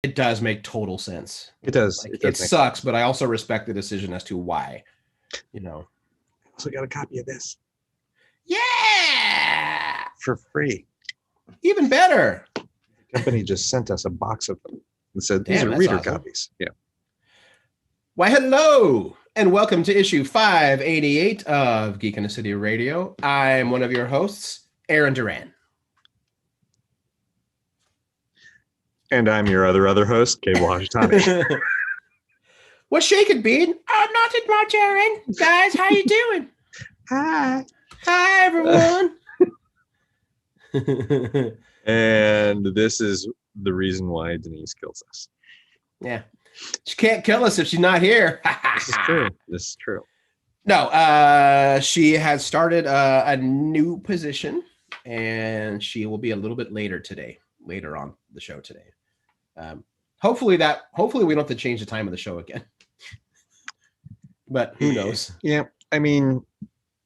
It does make total sense. It does. Like, it does sucks, but I also respect the decision as to why. You know. I also got a copy of this. Yeah. For free. Even better. The company just sent us a box of them and said, these Damn, are that's reader awesome. copies. Yeah. Why, hello, and welcome to issue 588 of Geek in the City Radio. I'm one of your hosts, Aaron Duran. And I'm your other host, Cable Hashitani. What's shaking, Bean? Oh, nothing much, Aaron. Guys, how you doing? Hi. Hi, everyone. And this is the reason why Denise kills us. Yeah. She can't kill us if she's not here. This is true. This is true. No, she has started a new position, and she will be a little bit later on the show today. Hopefully we don't have to change the time of the show again. But who knows? Yeah, I mean,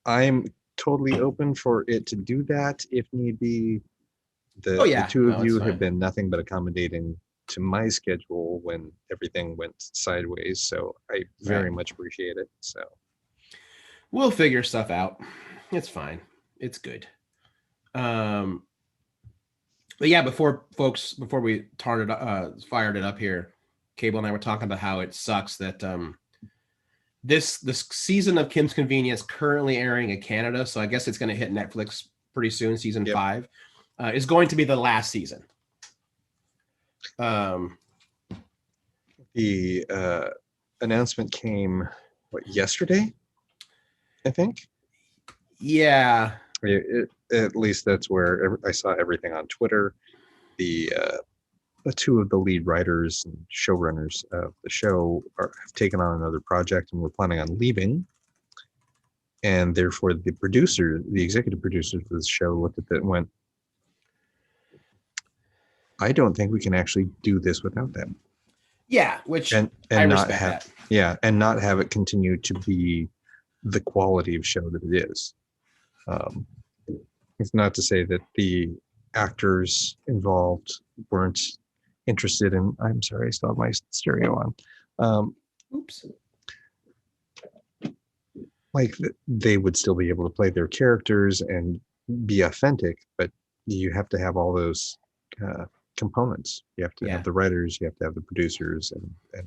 I'm totally open for it to do that if need be. The two of you have been nothing but accommodating to my schedule when everything went sideways, so I very much appreciate it. So we'll figure stuff out. It's fine. It's good. But yeah, before we fired it up here, Cable and I were talking about how it sucks that this season of Kim's Convenience currently airing in Canada, so I guess it's going to hit Netflix pretty soon. Season 5 is going to be the last season. The announcement came yesterday, I think. Yeah. At least that's where I saw everything on Twitter. The two of the lead writers and showrunners of the show have taken on another project and we're planning on leaving. And therefore, the executive producers of the show looked at that and went, I don't think we can actually do this without them. Yeah, which and I not respect have, that. Yeah, and not have it continue to be the quality of show that it is. It's not to say that the actors involved weren't interested in. I'm sorry, I still have my stereo on. Oops. Like they would still be able to play their characters and be authentic, but you have to have all those components. You have to have the writers, you have to have the producers, and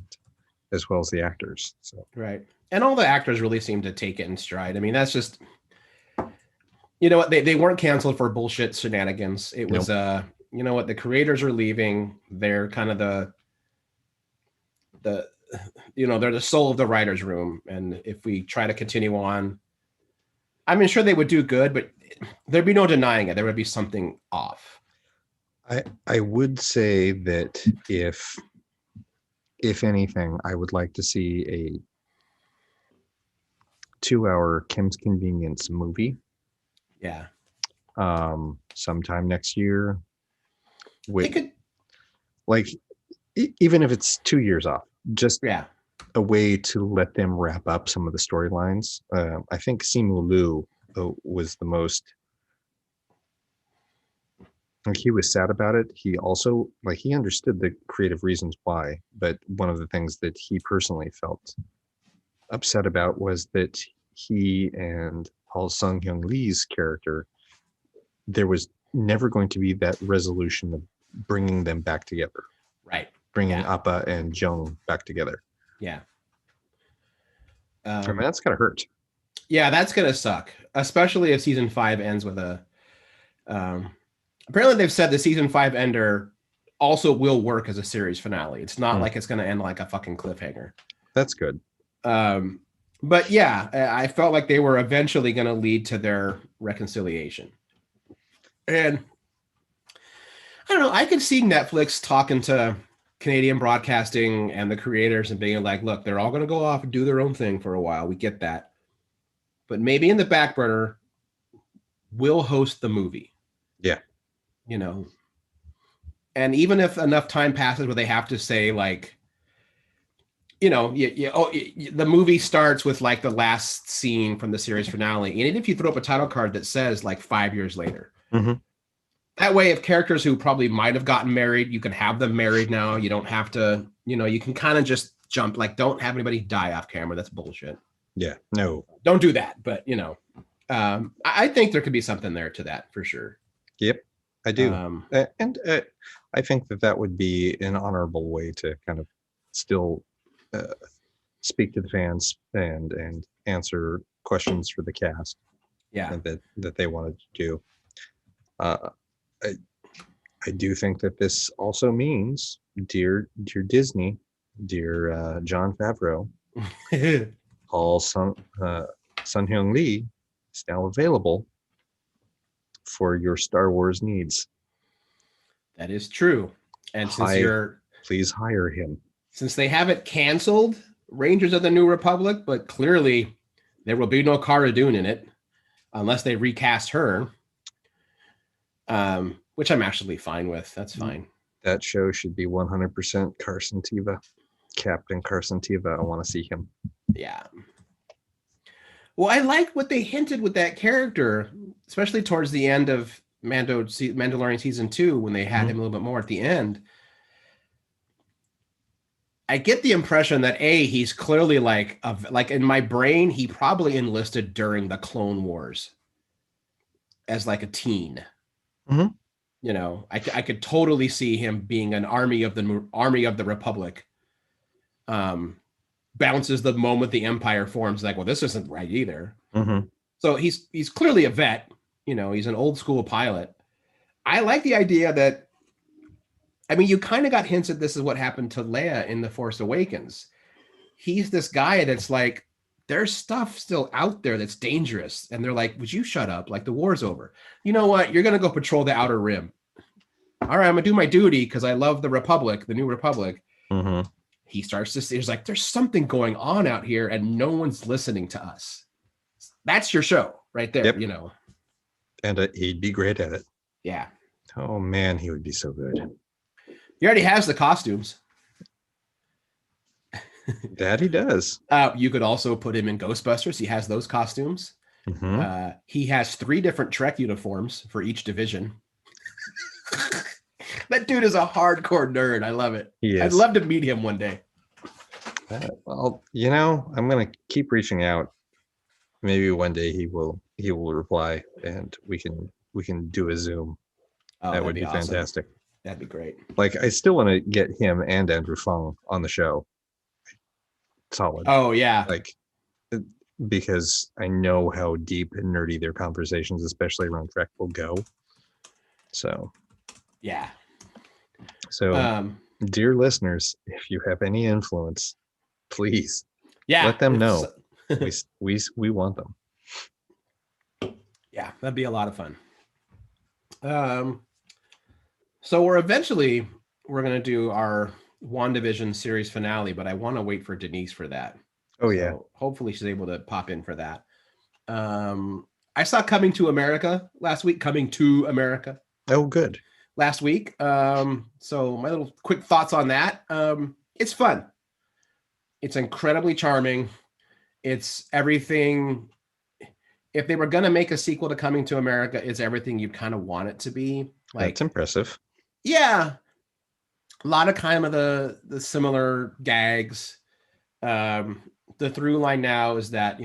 as well as the actors. So right, and all the actors really seem to take it in stride. I mean, that's just, you know what, they weren't canceled for bullshit shenanigans. It was you know what, the creators are leaving. They're kind of the they're the soul of the writers' room, and if we try to continue on, I mean, sure they would do good, but there'd be no denying it. There would be something off. I would say that if anything, I would like to see a 2-hour Kim's Convenience movie. Yeah. Sometime next year. Even if it's 2 years off, just a way to let them wrap up some of the storylines. I think Simu Liu was the most. Like, he was sad about it. He also, he understood the creative reasons why, but one of the things that he personally felt upset about was that he and Paul Sung-hyun Lee's character, there was never going to be that resolution of bringing them back together. Right. Bringing Appa and Jung back together. Yeah. I mean, that's going to hurt. Yeah, that's going to suck, especially if season 5 ends with a... apparently they've said the season 5 ender also will work as a series finale. It's not like it's going to end like a fucking cliffhanger. That's good. But yeah, I felt like they were eventually going to lead to their reconciliation. And I don't know, I could see Netflix talking to Canadian broadcasting and the creators and being like, look, they're all going to go off and do their own thing for a while. We get that. But maybe in the back burner, we'll host the movie. Yeah. You know, and even if enough time passes where they have to say, like, you know, the movie starts with like the last scene from the series finale. And even if you throw up a title card that says like 5 years later, That way, if characters who probably might have gotten married, you can have them married now. You don't have to, you can kind of just jump. Like, don't have anybody die off camera. That's bullshit. Yeah, no. Don't do that. But, I think there could be something there to that for sure. Yep, I do. And I think that would be an honorable way to kind of still speak to the fans and answer questions for the cast. Yeah. That they wanted to do. I do think that this also means, dear Disney, dear John Favreau, Paul Sun Hyung Lee is now available for your Star Wars needs. That is true. And please hire him. Since they haven't canceled Rangers of the New Republic, but clearly there will be no Cara Dune in it unless they recast her. Which I'm actually fine with. That's fine. That show should be 100% Carson Teva. Captain Carson Teva. I want to see him. Yeah. Well, I like what they hinted with that character, especially towards the end of Mandalorian season 2, when they had him a little bit more at the end. I get the impression that he's clearly like in my brain, he probably enlisted during the Clone Wars as like a teen. Mm-hmm. I could totally see him being an army of the Republic. Bounces the moment the Empire forms, like, well, this isn't right either. Mm-hmm. So he's clearly a vet. He's an old school pilot. I like the idea that, you kind of got hints that this is what happened to Leia in The Force Awakens. He's this guy that's like, there's stuff still out there that's dangerous. And they're like, would you shut up? Like, the war's over. You know what? You're going to go patrol the Outer Rim. All right, I'm going to do my duty because I love the Republic, the New Republic. Mm-hmm. He starts to see, he's like, there's something going on out here and no one's listening to us. That's your show right there, Yep. And he'd be great at it. Yeah. Oh, man, he would be so good. He already has the costumes. That he does. You could also put him in Ghostbusters. He has those costumes. Mm-hmm. He has 3 different Trek uniforms for each division. That dude is a hardcore nerd. I love it. He is. I'd love to meet him one day. Well, I'm going to keep reaching out. Maybe one day he will reply and we can do a Zoom. Oh, that would be awesome. fantastic. That'd be great. Like, I still want to get him and Andrew Fung on the show. Solid. Oh yeah. Like, because I know how deep and nerdy their conversations, especially around Trek, will go. So yeah. So dear listeners, if you have any influence, please let them know. we want them. Yeah, that'd be a lot of fun. So we're going to do our WandaVision series finale, but I want to wait for Denise for that. Oh, yeah. So hopefully she's able to pop in for that. I saw Coming to America last week. Coming to America. Oh, good. Last week. So my little quick thoughts on that. It's fun. It's incredibly charming. It's everything. If they were going to make a sequel to Coming to America, it's everything you kind of want it to be. Like, that's impressive. Yeah. A lot of kind of the similar gags. The through line now is that,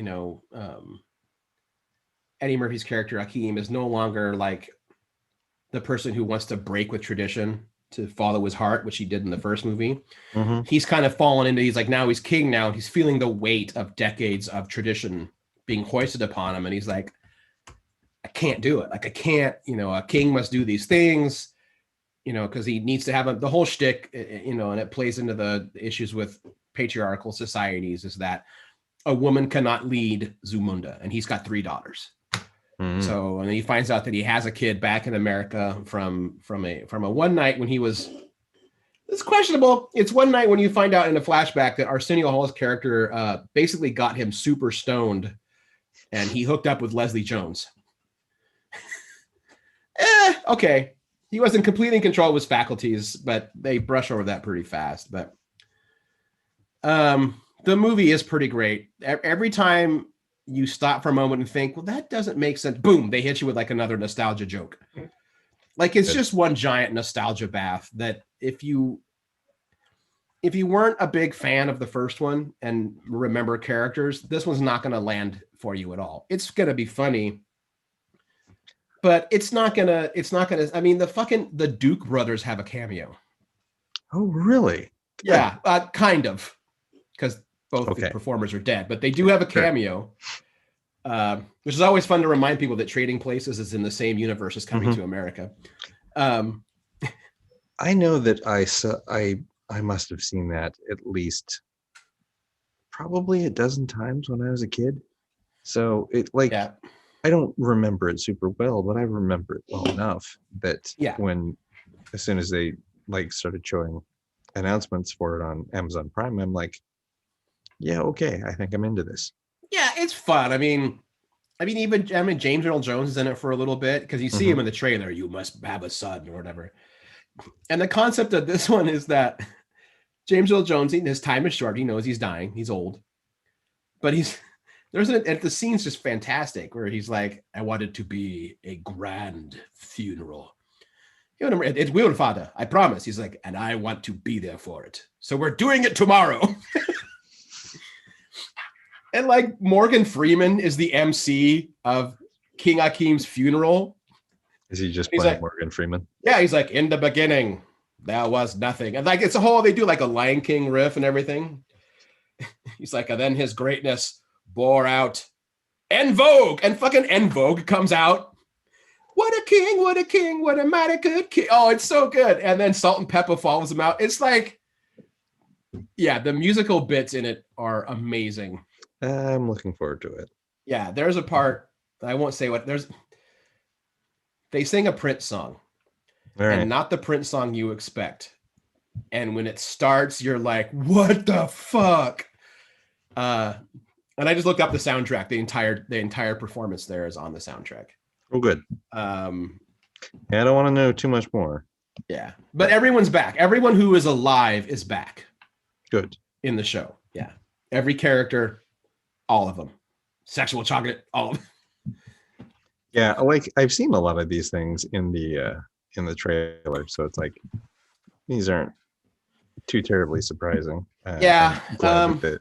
Eddie Murphy's character, Hakeem, is no longer like the person who wants to break with tradition to follow his heart, which he did in the first movie. Mm-hmm. He's kind of fallen into, he's like, now he's king now, and he's feeling the weight of decades of tradition being hoisted upon him. And he's like, I can't do it. Like, I can't, a king must do these things, because he needs to have the whole shtick, and it plays into the issues with patriarchal societies, is that a woman cannot lead Zamunda, and he's got 3 daughters. Mm-hmm. So, and he finds out that he has a kid back in America from a one night when he was, it's questionable. It's one night when you find out in a flashback that Arsenio Hall's character basically got him super stoned, and he hooked up with Leslie Jones. Okay. He wasn't completely in control of his faculties, but they brush over that pretty fast. But the movie is pretty great. Every time you stop for a moment and think, well, that doesn't make sense, boom, they hit you with like another nostalgia joke. Like it's Good. just one giant nostalgia bath that if you weren't a big fan of the first one and remember characters, this one's not going to land for you at all. It's going to be funny, but it's not going to, I mean, the Duke brothers have a cameo. Oh, really? Yeah, kind of, because both the performers are dead, but they do have a cameo, which is always fun to remind people that Trading Places is in the same universe as Coming to America. I know that I must have seen that at least probably a dozen times when I was a kid. So it like I don't remember it super well, but I remember it well enough that when as soon as they like started showing announcements for it on Amazon Prime, I'm like, yeah, okay, I think I'm into this. Yeah, it's fun. I mean, James Earl Jones is in it for a little bit because you see him in the trailer. You must have a son or whatever. And the concept of this one is that James Earl Jones, his time is short. He knows he's dying. He's old, but the scene's just fantastic where he's like, I want it to be a grand funeral. It's will, Father, I promise. He's like, and I want to be there for it. So we're doing it tomorrow. And like Morgan Freeman is the MC of King Akeem's funeral. Is he just playing like, Morgan Freeman? Yeah, he's like, in the beginning, there was nothing. And like, it's a whole, they do like a Lion King riff and everything. He's like, and then his greatness bore out. En Vogue. And fucking En Vogue comes out. What a king, what a king, what a mighty good king. Oh, it's so good. And then Salt and Pepper follows him out. It's like, yeah, the musical bits in it are amazing. I'm looking forward to it. Yeah, there's a part, I won't say what, they sing a Prince song. And not the Prince song you expect. And when it starts, you're like, what the fuck? And I just looked up the soundtrack. The entire performance there is on the soundtrack. Oh, good. Yeah, I don't want to know too much more. Yeah, but everyone's back. Everyone who is alive is back. Good. In the show. Yeah. Every character, all of them. Sexual Chocolate, all of them. Yeah, like I've seen a lot of these things in the trailer, so it's like these aren't too terribly surprising. Yeah. That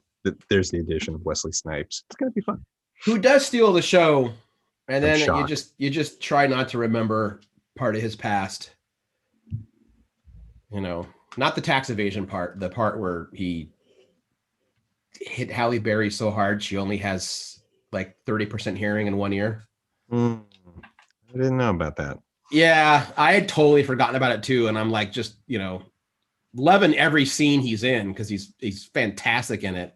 there's the addition of Wesley Snipes. It's gonna be fun. Who does steal the show, and then you just try not to remember part of his past. You know, not the tax evasion part, the part where he hit Halle Berry so hard she only has like 30% hearing in one ear. I didn't know about that. Yeah, I had totally forgotten about it too, and I'm like, just loving every scene he's in because he's fantastic in it.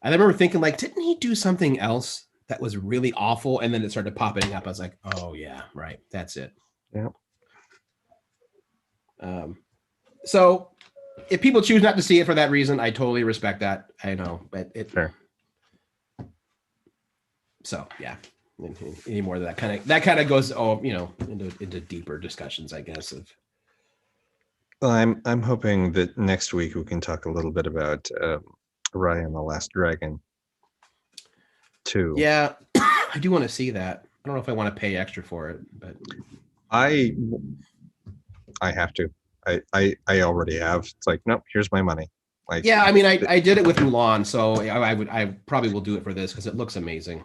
I remember thinking, like, didn't he do something else that was really awful? And then it started popping up. I was like, oh yeah, right, that's it. Yeah. So if people choose not to see it for that reason, I totally respect that. I know, but fair. So yeah, any more of that kind of goes into deeper discussions, I guess. Of I'm hoping that next week we can talk a little bit about Raya and the Last Dragon 2. Yeah, I do want to see that. I don't know if I want to pay extra for it, but I have to. I already have. It's like, nope, here's my money. Like, yeah, I mean, I did it with Mulan, so I probably will do it for this because it looks amazing.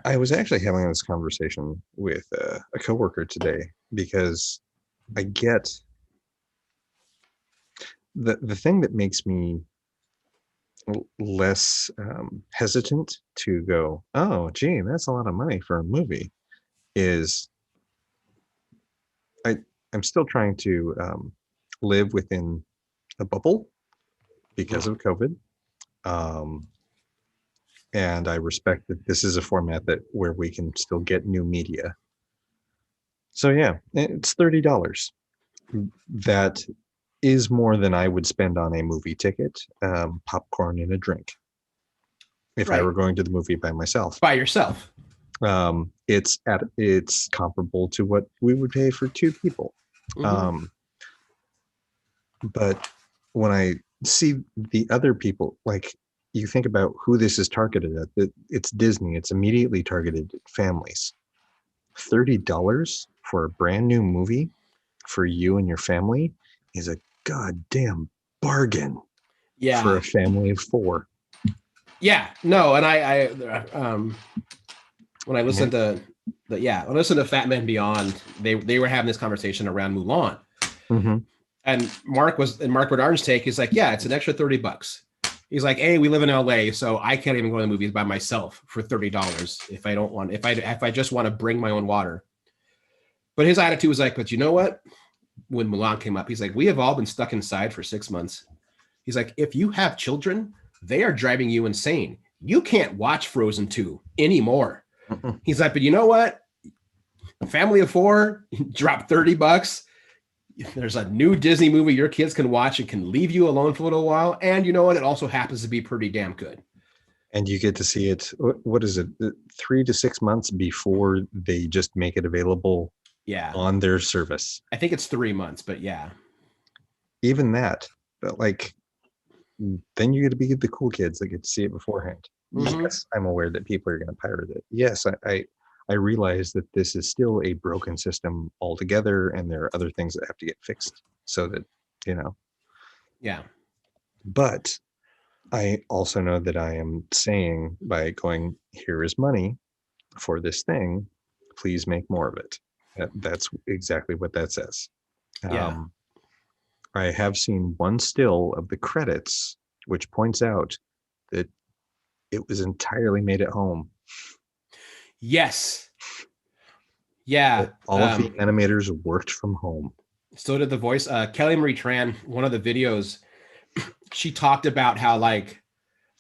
I was actually having this conversation with a coworker today because I get the thing that makes me less hesitant to go, oh, gee, that's a lot of money for a movie, is I'm still trying to live within a bubble because of COVID. And I respect that this is a format where we can still get new media. So yeah, it's $30. That is more than I would spend on a movie ticket, popcorn and a drink. If I were going to the movie by myself. By yourself. It's comparable to what we would pay for two people. Mm-hmm. But when I see the other people, like, you think about who this is targeted at, it's Disney. It's immediately targeted at families. $30 for a brand new movie. for you and your family is a goddamn bargain for Yeah. a family of 4. Yeah. No, and when I Yeah. listened to when I listened to Fat Man Beyond, they were having this conversation around Mulan. Mm-hmm. And Mark Bernard's take is like, yeah, it's an extra $30. He's like, hey, we live in LA, so I can't even go to the movies by myself for $30 if I don't want if I just want to bring my own water. But his attitude was like, but you know what? When Mulan came up, he's like, we have all been stuck inside for 6 months. He's like, if you have children, they are driving you insane. You can't watch Frozen 2 anymore. Mm-mm. He's like, but you know what? Family of 4, drop $30. There's a new Disney movie your kids can watch and can leave you alone for a little while. And you know what? It also happens to be pretty damn good. And you get to see it. What is it? 3 to 6 months before they just make it available Yeah. on their service. I think it's 3 months, but yeah. Even that, like, then you get to be the cool kids that get to see it beforehand. Mhm. Yes, I'm aware that people are going to pirate it. Yes, I realize that this is still a broken system altogether, and there are other things that have to get fixed so that, you know. Yeah. But I also know that I am saying, by going, here is money for this thing, please make more of it. That's exactly what that says. Yeah. I have seen one still of the credits, which points out that it was entirely made at home. Yes. Yeah. All of the animators worked from home. So did the voice. Kelly Marie Tran, one of the videos, she talked about how like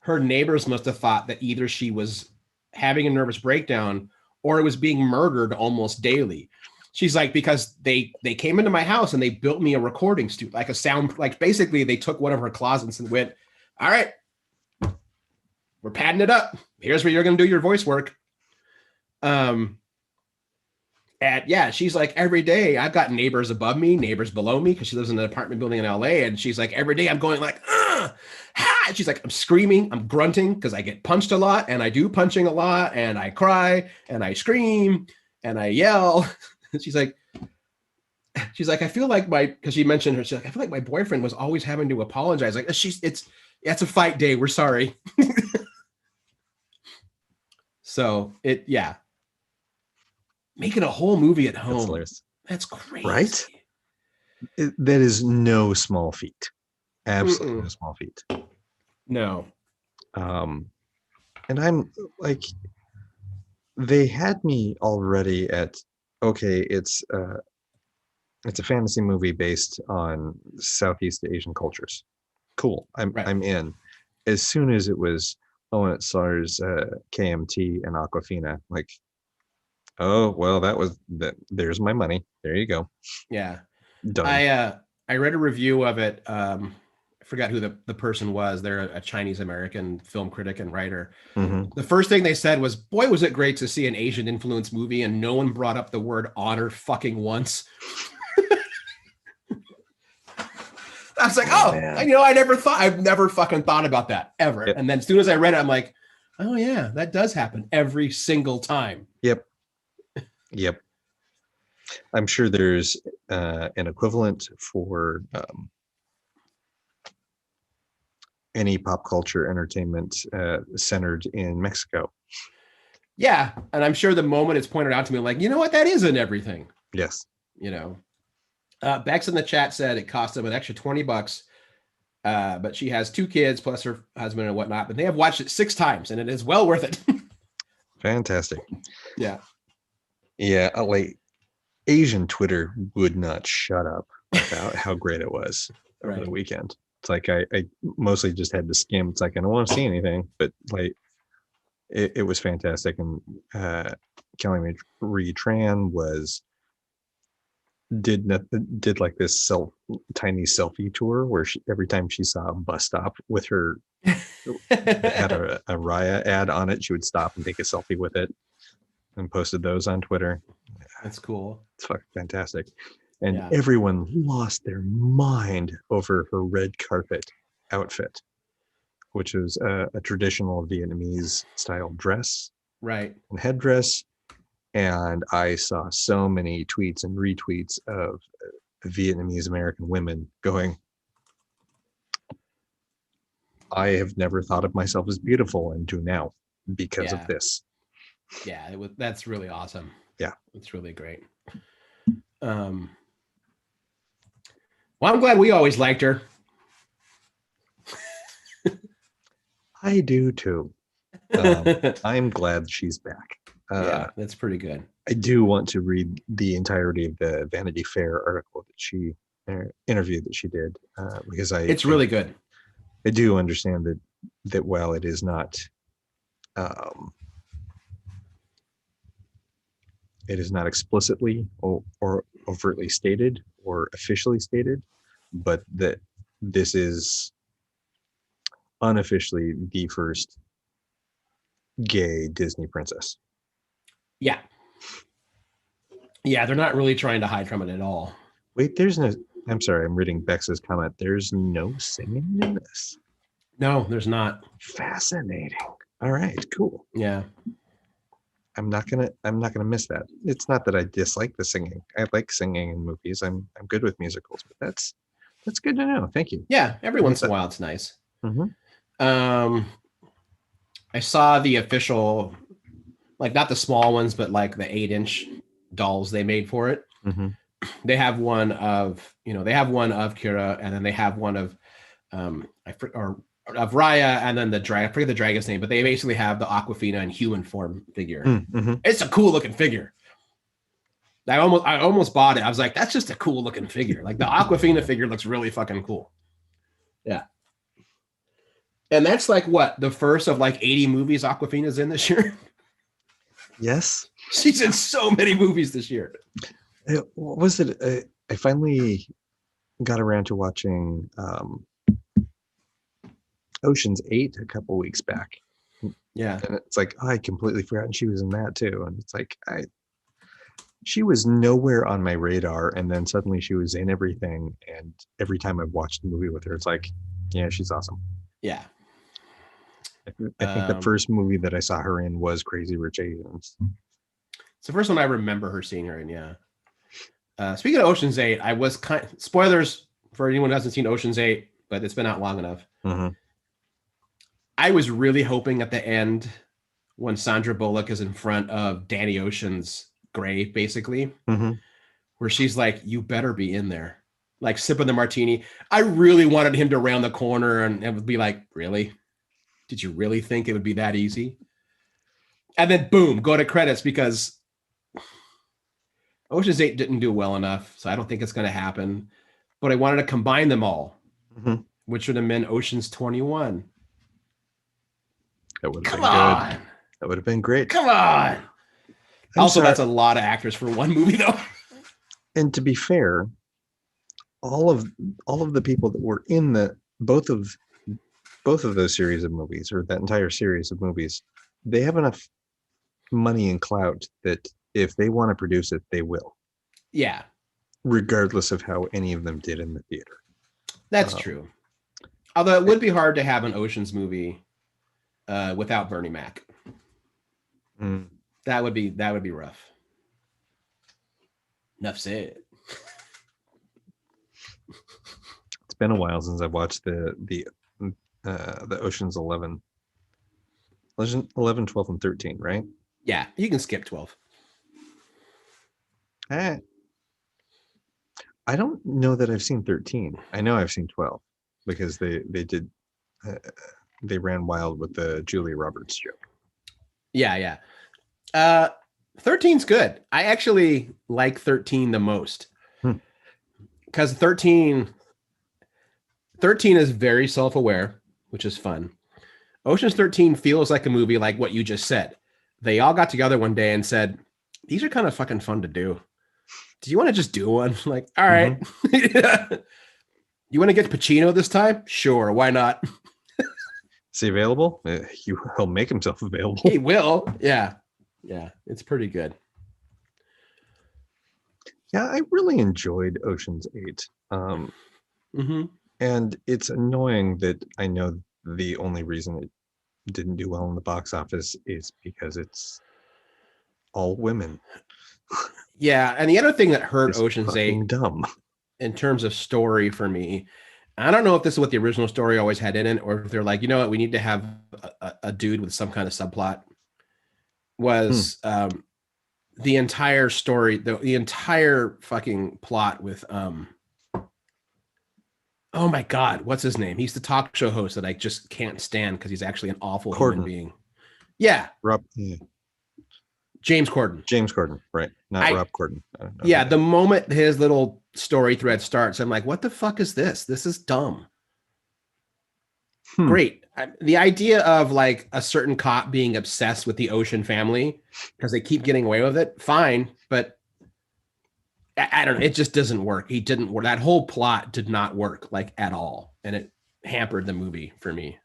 her neighbors must have thought that either she was having a nervous breakdown or it was being murdered almost daily. She's like, because they came into my house and they built me a recording studio, like a sound, like basically they took one of her closets and went, all right, we're padding it up. Here's where you're going to do your voice work. And yeah, she's like, every day I've got neighbors above me, neighbors below me, because she lives in an apartment building in LA. And she's like, every day I'm going like, ah! She's like, I'm screaming, I'm grunting because I get punched a lot and I do punching a lot and I cry and I scream and I yell. she's like, I feel like because she mentioned her, she's like, I feel like my boyfriend was always having to apologize. Like, it's a fight day. We're sorry. So yeah. Making a whole movie at home. That's crazy. Right? That is no small feat. Absolutely no small feat. No. And I'm like, they had me already at, okay, it's a fantasy movie based on Southeast Asian cultures. Cool. I'm in. As soon as it was, and it stars KMT and Aquafina, like, oh well, there's my money. There you go. Yeah. Done. I read a review of it. I forgot who the person was. They're a Chinese American film critic and writer. Mm-hmm. The first thing they said was, boy, was it great to see an Asian influence movie and no one brought up the word honor fucking once. I was like, oh, I've never fucking thought about that ever. Yep. And then as soon as I read it, I'm like, oh yeah, that does happen every single time. Yep. I'm sure there's an equivalent for any pop culture entertainment centered in Mexico. Yeah. And I'm sure the moment it's pointed out to me, like, you know what, that isn't everything. Yes. You know, Bex in the chat said it cost them an extra $20, but she has 2 kids plus her husband and whatnot, but they have watched it 6 times and it is well worth it. Fantastic. Yeah. Yeah. Like, Asian Twitter would not shut up about how great it was over the weekend. It's like I mostly just had to skim. It's like I don't want to see anything, but like it was fantastic. And Kelly Marie Tran did like this tiny selfie tour where every time she saw a bus stop with her had a Raya ad on it, she would stop and take a selfie with it and posted those on Twitter. That's cool. It's fucking fantastic. And everyone lost their mind over her red carpet outfit, which is a traditional Vietnamese style dress, right, and headdress. And I saw so many tweets and retweets of Vietnamese American women going, I have never thought of myself as beautiful and do now because of Yeah. this. Yeah, that's really awesome. Yeah. It's really great. Well, I'm glad we always liked her. I do too. I'm glad she's back. Yeah, that's pretty good. I do want to read the entirety of the Vanity Fair article that she interview that she did because It's really good. I do understand that while it is not explicitly or overtly stated or officially stated, but that this is unofficially the first gay Disney princess. Yeah. Yeah, they're not really trying to hide from it at all. Wait, I'm sorry, I'm reading Bex's comment. There's no singing in this. No, there's not. Fascinating. All right, cool. Yeah. I'm not gonna miss that. It's not that I dislike the singing. I like singing in movies. I'm good with musicals, but that's good to know. Thank you. Yeah, every once in a while it's nice. Mm-hmm. I saw the official, like not the small ones, but like the 8-inch dolls they made for it. Mm-hmm. They have one of Kira, and then they have one of of Raya, and then I forget the dragon's name, but they basically have the Aquafina in human form figure. Mm-hmm. It's a cool looking figure. I almost bought it. I was like, that's just a cool looking figure. Like the Aquafina figure looks really fucking cool. Yeah. And that's like what, the first of like 80 movies Aquafina's in this year? Yes. She's in so many movies this year. What was it? I finally got around to watching Ocean's 8 a couple weeks back. Yeah. And it's like, I completely forgotten she was in that too. And it's like, she was nowhere on my radar. And then suddenly she was in everything. And every time I've watched a movie with her, it's like, yeah, she's awesome. Yeah. I think the first movie that I saw her in was Crazy Rich Asians. It's the first one I remember her seeing her in, yeah. Speaking of Ocean's 8, I was spoilers for anyone who hasn't seen Ocean's 8, but it's been out long enough. Mm-hmm. I was really hoping at the end when Sandra Bullock is in front of Danny Ocean's grave, basically, mm-hmm. where she's like, you better be in there, like sipping the martini. I really wanted him to round the corner and it would be like, really? Did you really think it would be that easy? And then boom, go to credits, because Ocean's 8 didn't do well enough, so I don't think it's going to happen. But I wanted to combine them all, mm-hmm. which would have been Ocean's 21. That would have been good. That would have been great. Come on. Also, that's a lot of actors for one movie, though. And to be fair, all of the people that were in both of those series of movies, or that entire series of movies, they have enough money and clout that if they want to produce it, they will. Yeah. Regardless of how any of them did in the theater. That's true. Although it would be hard to have an Ocean's movie without Bernie Mac. Mm. That would be rough. Enough said. It's been a while since I've watched the Ocean's 11, 12, and 13, right? Yeah, you can skip 12. I don't know that I've seen 13. I know I've seen 12 because they ran wild with the Julia Roberts joke. Yeah. 13's good. I actually like 13 the most. Because 13 is very self-aware, which is fun. Ocean's 13 feels like a movie like what you just said. They all got together one day and said, these are kind of fucking fun to do. Do you want to just do one? Like, all right. Mm-hmm. You want to get Pacino this time? Sure, why not? Is he available? He'll make himself available. He will. Yeah, it's pretty good. Yeah, I really enjoyed Ocean's 8. Mm-hmm. And it's annoying that I know the only reason it didn't do well in the box office is because it's all women. Yeah, and the other thing that hurt it's Ocean's 8, dumb. in terms of story for me. I don't know if this is what the original story always had in it, or if they're like, you know what, we need to have a dude with some kind of subplot. Was the entire story, the entire fucking plot with oh my god, what's his name? He's the talk show host that I just can't stand because he's actually an awful human being. Yeah, James Corden. James Corden, right? Not Rob Corden. Yeah, the moment his little story thread starts, I'm like, what the fuck is this? This is dumb. Great. The idea of like a certain cop being obsessed with the Ocean family because they keep getting away with it, fine. But I don't know. It just doesn't work. He didn't work. That whole plot did not work like at all. And it hampered the movie for me.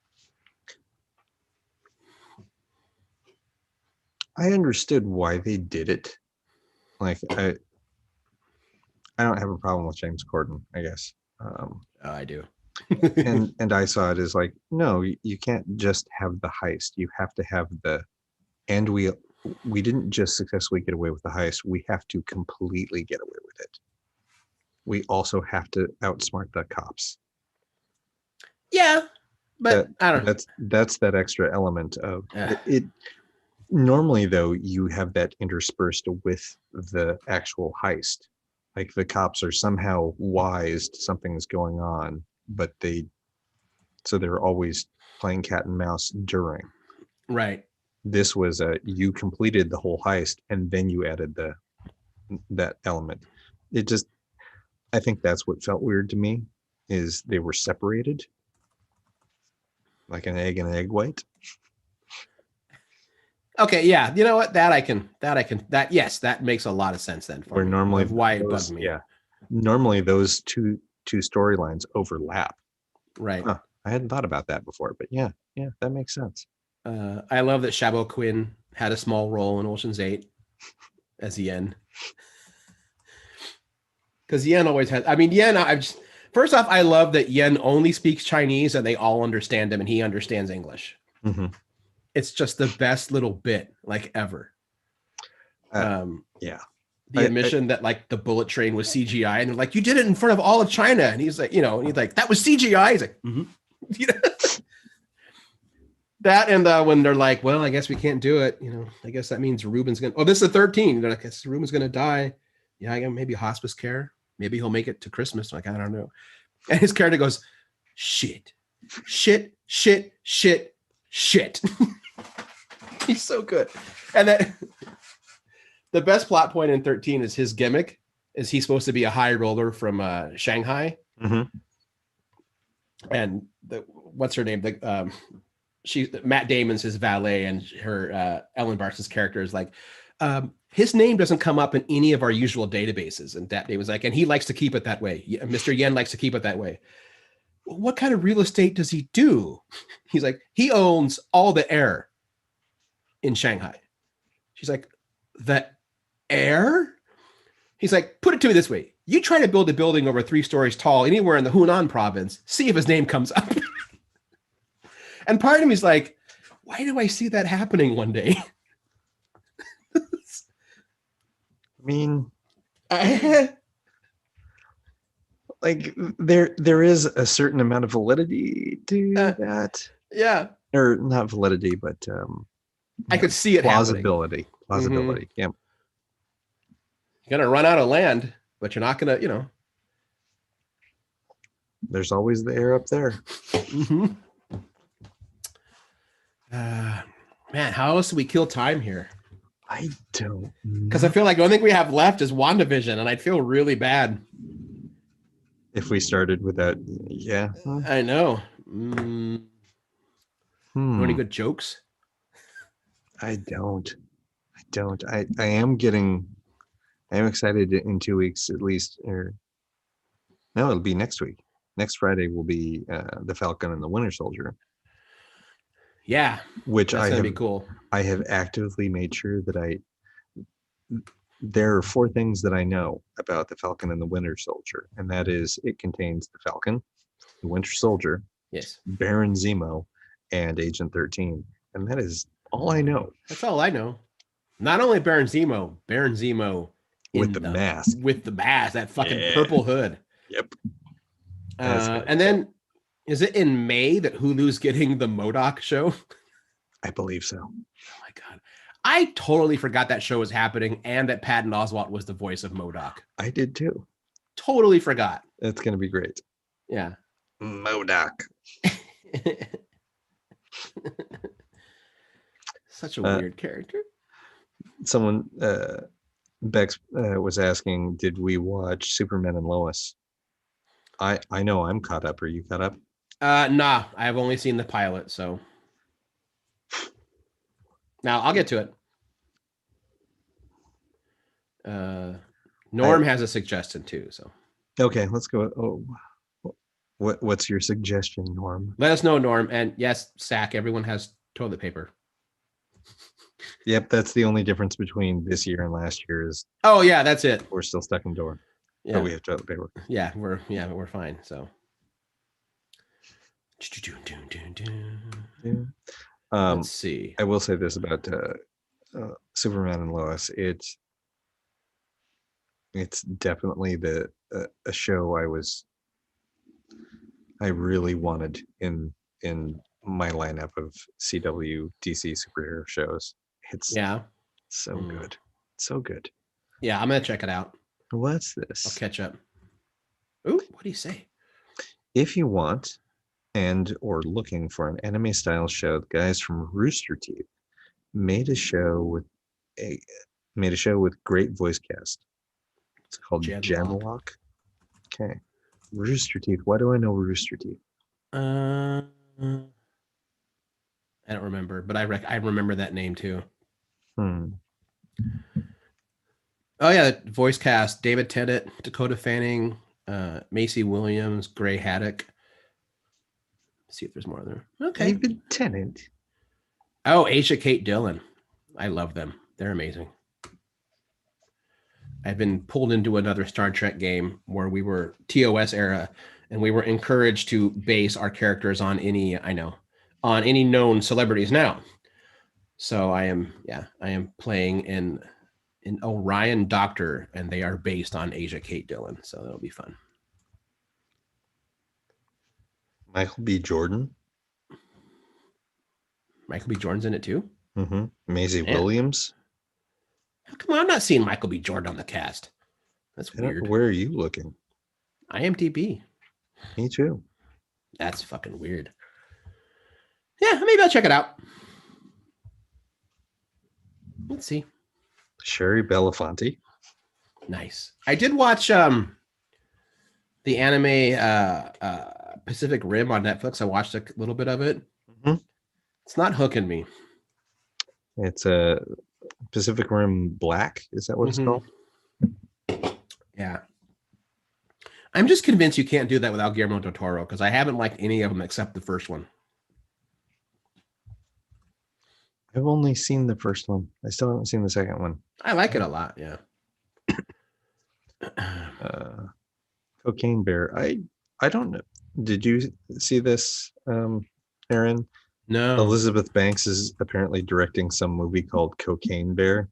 I understood why they did it. Like I don't have a problem with James Corden, I guess. I do. and I saw it as like, no, you can't just have the heist. You have to have and we didn't just successfully get away with the heist. We have to completely get away with it. We also have to outsmart the cops. Yeah, but I don't know. That's that extra element of it. Normally, though, you have that interspersed with the actual heist. Like the cops are somehow wise to something's going on, but they're always playing cat and mouse during. Right. This was you completed the whole heist and then you added that element. I think that's what felt weird to me, is they were separated like an egg and an egg white. Okay, yeah. You know what? Yes, that makes a lot of sense then. Where normally why it bugs me. Yeah. Normally those two storylines overlap. Right. Huh, I hadn't thought about that before, but yeah, that makes sense. I love that Chabot Quinn had a small role in Ocean's 8 as Yen. Because Yen always has, Yen, first off, I love that Yen only speaks Chinese and they all understand him and he understands English. Mm-hmm. It's just the best little bit, like, ever. Yeah. The admission that like the bullet train was CGI and they're like, you did it in front of all of China. And he's like, that was CGI. He's like, mm-hmm. That and when they're like, well, I guess we can't do it. I guess that means Ruben's going to, this is 13. They're like, I guess Ruben's going to die. Yeah, maybe hospice care. Maybe he'll make it to Christmas. Like, I don't know. And his character goes, shit. He's so good. And that the best plot point in 13 is his gimmick. Is he's supposed to be a high roller from Shanghai? Mm-hmm. And what's her name? Matt Damon's his valet, and her Ellen Barson's character is like, his name doesn't come up in any of our usual databases. And Matt Damon's like, and he likes to keep it that way. Mr. Yen likes to keep it that way. What kind of real estate does he do? He's like, he owns all the air in Shanghai. She's like, the air? He's like, put it to me this way. You try to build a building over 3 stories tall anywhere in the Hunan province, see if his name comes up. And part of me is like, why do I see that happening one day? Like there is a certain amount of validity to that. Yeah. Or not validity, but I could see it plausibility. happening. Plausibility. Mm-hmm. Yeah. You're gonna run out of land, but you're not gonna, There's always the air up there. Mm-hmm. Man, how else do we kill time here? I don't know. Because I feel like the only thing we have left is WandaVision, and I'd feel really bad if we started with that. Yeah, I know. Any good jokes? I don't. I am excited in 2 weeks at least. Or no, it'll be next week. Next Friday will be the Falcon and the Winter Soldier. Yeah, which that's gonna be cool. I have actively made sure that there are 4 things that I know about the Falcon and the Winter Soldier, and that is it contains the Falcon, the Winter Soldier, yes, Baron Zemo, and Agent 13, and that is all I know. That's all I know. Not only Baron Zemo with the mask, that fucking purple hood. Yep. That's good. And then, is it in May that Hulu's getting the MODOK show? I believe so. Oh my God. I totally forgot that show was happening and that Patton Oswalt was the voice of MODOK. I did too. Totally forgot. It's going to be great. Yeah. MODOK. Such a weird character. Someone, Bex was asking, did we watch Superman and Lois? I know I'm caught up. Are you caught up? Nah, I've only seen the pilot, so. Now I'll get to it. Norm has a suggestion too, so. Okay, let's go. Oh, what's your suggestion, Norm? Let us know, Norm. And yes, Sack, everyone has toilet paper. Yep, that's the only difference between this year and last year is. Oh yeah, that's it. We're still stuck indoor. Yeah, we have toilet paper. Yeah, we're fine. So. Yeah. Let's see. I will say this about Superman and Lois. It's definitely a show I really wanted in my lineup of CW DC superhero shows. It's so good. So good. Yeah, I'm gonna check it out. What's this? I'll catch up. Ooh, what do you say? If you want and or looking for an anime style show, the guys from Rooster Teeth made a show with great voice cast. It's called Genlock. Okay. Rooster Teeth. Why do I know Rooster Teeth? I don't remember, but I remember that name too. Oh yeah, voice cast: David Tennant, Dakota Fanning, Macy Williams, Gray Haddock. Let's see if there's more there. Okay. David Tennant. Oh, Aisha Kate Dillon. I love them. They're amazing. I've been pulled into another Star Trek game where we were TOS era, and we were encouraged to base our characters on any known celebrities now. So I am playing in Orion Doctor, and they are based on Asia Kate Dillon. So that'll be fun. Michael B. Jordan. Michael B. Jordan's in it too? Mm-hmm. Maisie Williams. How come I'm not seeing Michael B. Jordan on the cast? That's weird. Where are you looking? IMDb. Me too. That's fucking weird. Yeah, maybe I'll check it out. Let's see. Sherry Belafonte. Nice. I did watch the anime Pacific Rim on Netflix. I watched a little bit of it. Mm-hmm. It's not hooking me. It's a Pacific Rim Black. Is that what it's called? Yeah. I'm just convinced you can't do that without Guillermo del Toro because I haven't liked any of them except the first one. I've only seen the first one. I still haven't seen the second one. I like it a lot. Yeah. Cocaine Bear. I don't know. Did you see this, Aaron? No. Elizabeth Banks is apparently directing some movie called Cocaine Bear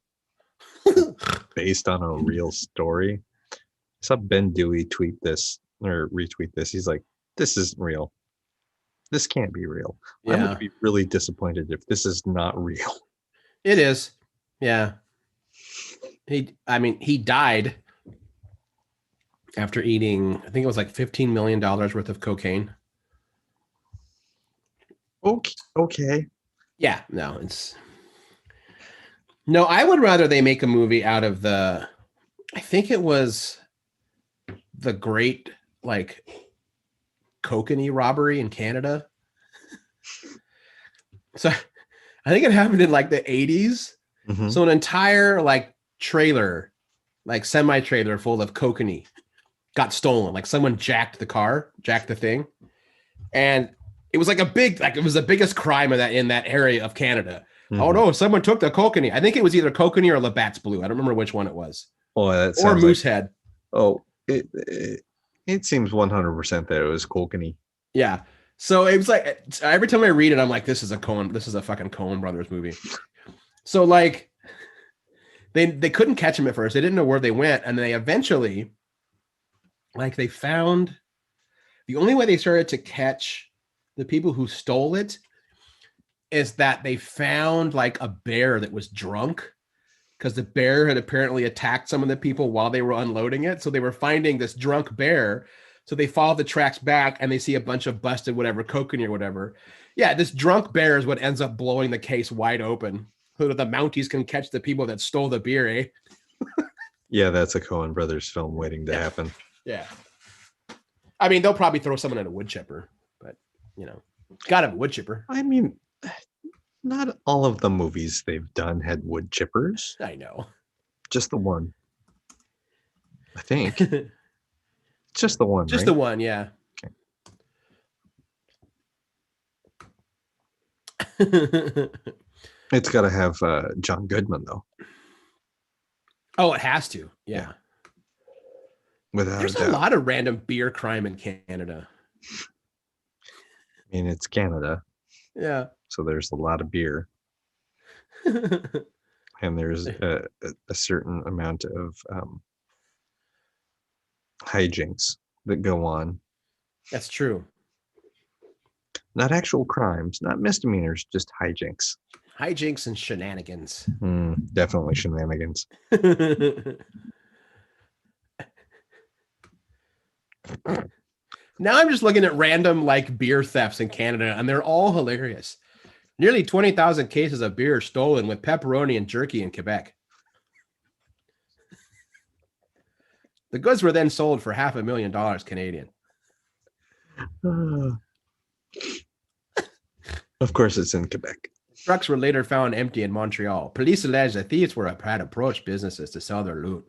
based on a real story. I saw Ben Dewey tweet this or retweet this. He's like, this isn't real. This can't be real. Yeah. I'm going to be really disappointed if this is not real. It is. Yeah. He died after eating, I think it was like $15 million worth of cocaine. Okay. Yeah, no, I would rather they make a movie out of I think it was the great kokanee robbery in Canada. So I think it happened in the 80s. Mm-hmm. So an entire trailer, semi-trailer full of kokanee got stolen. Someone jacked the thing. And it was it was the biggest crime in that area of Canada. Mm-hmm. Oh no, someone took the kokanee. I think it was either kokanee or Labatt's Blue. I don't remember which one it was. Oh, that or Moosehead. It seems 100% that it was kokanee. Yeah. So it was every time I read it, I'm like, this is a fucking Coen Brothers movie. So they couldn't catch him at first. They didn't know where they went, and they eventually Like they found the only way they started to catch the people who stole it is that they found like a bear that was drunk because the bear had apparently attacked some of the people while they were unloading it. So they were finding this drunk bear. So they follow the tracks back and they see a bunch of busted whatever, kokanee or whatever. Yeah, this drunk bear is what ends up blowing the case wide open so that the Mounties can catch the people that stole the beer, eh? Yeah, that's a Coen Brothers film waiting to happen. Yeah. I mean, they'll probably throw someone in a wood chipper, but, you know, gotta have a wood chipper. I mean, not all of the movies they've done had wood chippers. I know. Just the one. I think. Just the one, Just right? the one, yeah. Okay. It's got to have John Goodman, though. Oh, it has to. Yeah. Without There's a lot of random beer crime in Canada. I mean, it's Canada. Yeah. So there's a lot of beer. And there's a certain amount of hijinks that go on. That's true. Not actual crimes, not misdemeanors, just hijinks. Hijinks and shenanigans. Definitely shenanigans. Now I'm just looking at random like beer thefts in Canada, and they're all hilarious. Nearly 20,000 cases of beer stolen with pepperoni and jerky in Quebec. The goods were then sold for $500,000 Canadian. Of course, it's in Quebec. Trucks were later found empty in Montreal. Police allege that thieves had approached businesses to sell their loot.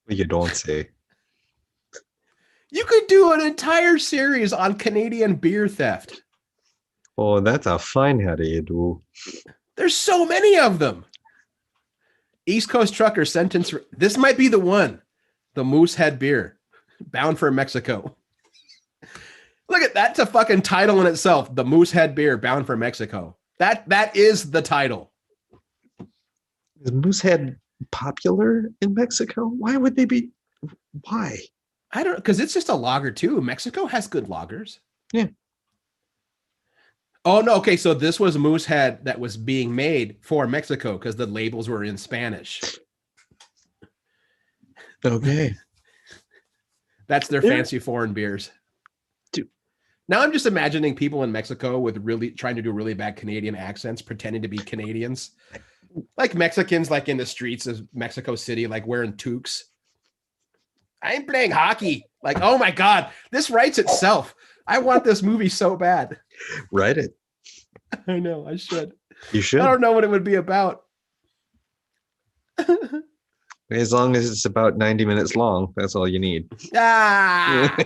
You don't say. You could do an entire series on Canadian beer theft. Oh, that's a fine how do you do. There's so many of them. East Coast trucker sentenced. This might be the one. The Moosehead beer, bound for Mexico. Look at that's a fucking title in itself. The Moosehead beer, bound for Mexico. That is the title. Is Moosehead popular in Mexico? Why would they be? Why? I don't, because it's just a lager too. Mexico has good lagers. Yeah. Oh no. Okay, so this was Moosehead that was being made for Mexico because the labels were in Spanish. Okay. That's their fancy foreign beers. Dude. Now I'm just imagining people in Mexico with really trying to do really bad Canadian accents, pretending to be Canadians, like Mexicans, like in the streets of Mexico City, like wearing toques. I'm playing hockey. Like, oh my God, this writes itself. I want this movie so bad. Write it. I know, I should. You should. I don't know what it would be about. As long as it's about 90 minutes long, that's all you need. Ah!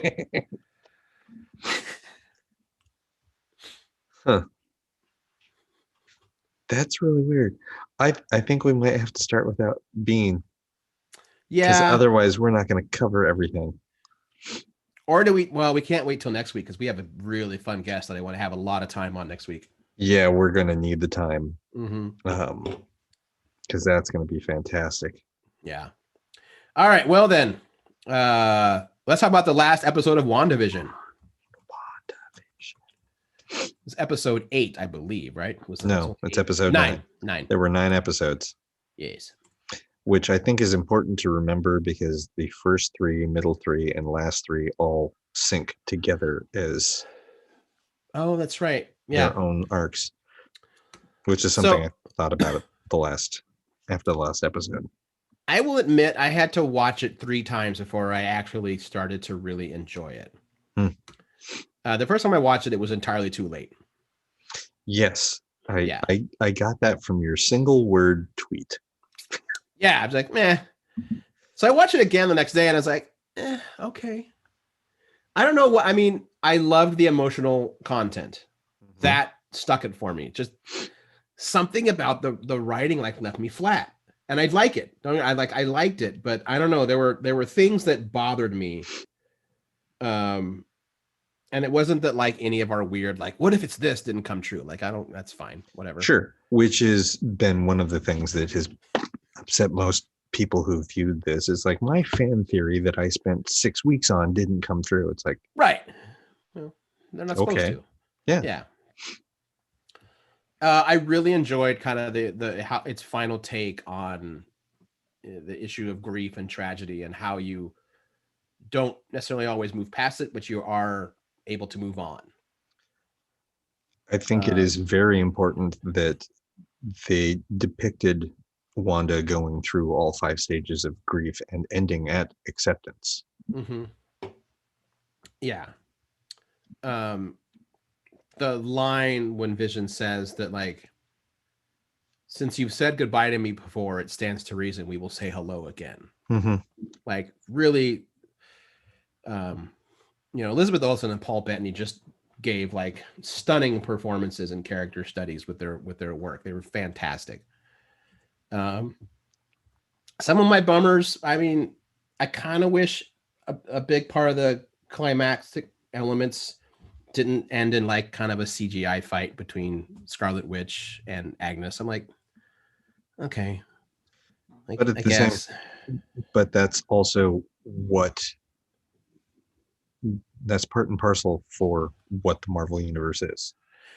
Huh. That's really weird. I think we might have to start without Bean. Because Yeah. otherwise we're not going to cover everything. Or do we? Well, we can't wait till next week because we have a really fun guest that I want to have a lot of time on next week. Yeah, we're going to need the time. Mm-hmm. Because that's going to be fantastic. Yeah. All right. Well, then, let's talk about the last episode of WandaVision. It's episode 8, I believe, right? No, it's episode 9. 9. There were 9 episodes. Yes. Which I think is important to remember because the first 3, middle 3, and last 3 all sync together as Oh, that's right. Yeah. their own arcs, which is something I thought about after the last episode. I will admit I had to watch it 3 times before I actually started to really enjoy it. The first time I watched it, it was entirely too late. Yes. I got that from your single word tweet. Yeah, I was like, meh. So I watched it again the next day and I was like, okay. I don't know what, I mean, I loved the emotional content. That stuck it for me. Just something about the writing like left me flat. And I'd like it. I liked it, but I don't know. There were things that bothered me. And it wasn't that like any of our weird, like, what if it's this didn't come true? Like, that's fine. Whatever. Sure. Which has been one of the things that has upset most people who viewed this. It's like my fan theory that I spent 6 weeks on didn't come through. It's like, Right. Well, they're not supposed okay, to. yeah. Yeah. I really enjoyed kind of the how its final take on the issue of grief and tragedy and how you don't necessarily always move past it, but you are able to move on. I think it is very important that they depicted Wanda going through all 5 stages of grief and ending at acceptance. Mm-hmm. Yeah. The line when Vision says that, like, since you've said goodbye to me before, it stands to reason we will say hello again. Mm-hmm. Like, really, Elizabeth Olsen and Paul Bettany just gave like stunning performances in character studies with their work. They were fantastic. Some of my bummers, I mean, I kind of wish a big part of the climactic elements didn't end in like kind of a CGI fight between Scarlet Witch and Agnes. I'm like, okay, like, But at I the same, guess. but that's also that's part and parcel for what the Marvel universe is.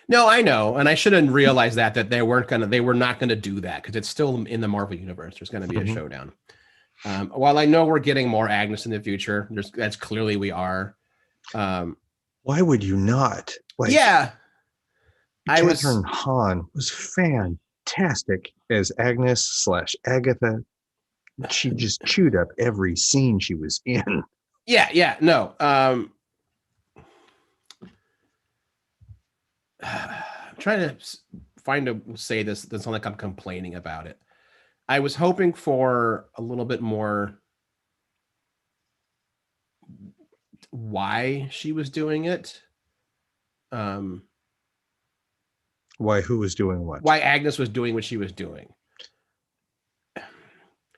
No, I know, and I shouldn't realize that they were not gonna do that because it's still in the Marvel universe. There's gonna be a showdown. While I know we're getting more Agnes in the future, that's clearly we are. Why would you not? Like, Yeah, Catherine Hahn was fantastic as Agnes / Agatha. She just chewed up every scene she was in. Yeah, no. I'm trying to say this doesn't sound like I'm complaining about it. I was hoping for a little bit more why she was doing it. Why? Who was doing what? Why Agnes was doing what she was doing.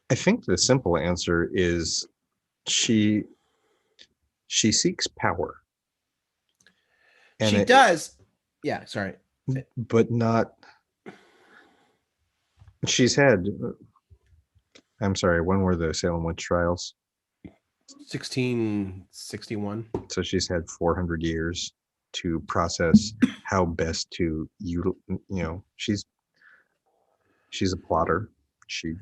I think the simple answer is she seeks power. And she does. Yeah, sorry. But not. She's had. I'm sorry. When were the Salem witch trials? 1661. So she's had 400 years to process how best to she's a plotter. She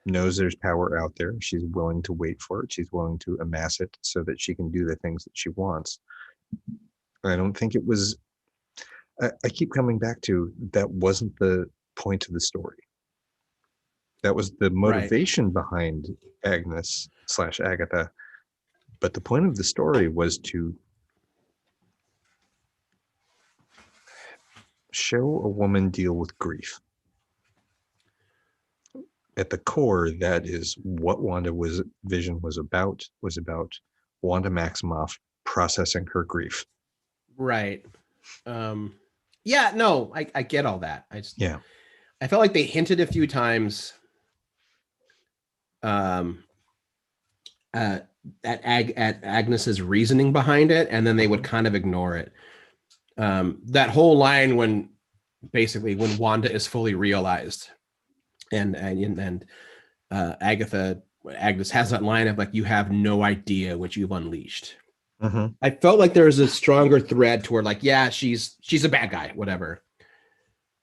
knows there's power out there. She's willing to wait for it. She's willing to amass it so that she can do the things that she wants. I don't think it was. I keep coming back to that wasn't the point of the story. That was the motivation behind Agnes / Agatha. But the point of the story was to show a woman deal with grief. At the core, that is what Vision was about Wanda Maximoff processing her grief. Right. Yeah, no, I get all that. I felt like they hinted a few times at Agnes's reasoning behind it, and then they would kind of ignore it. That whole line when Wanda is fully realized, and Agnes has that line of like, you have no idea what you've unleashed. Mm-hmm. I felt like there was a stronger thread toward like, yeah, she's a bad guy, whatever.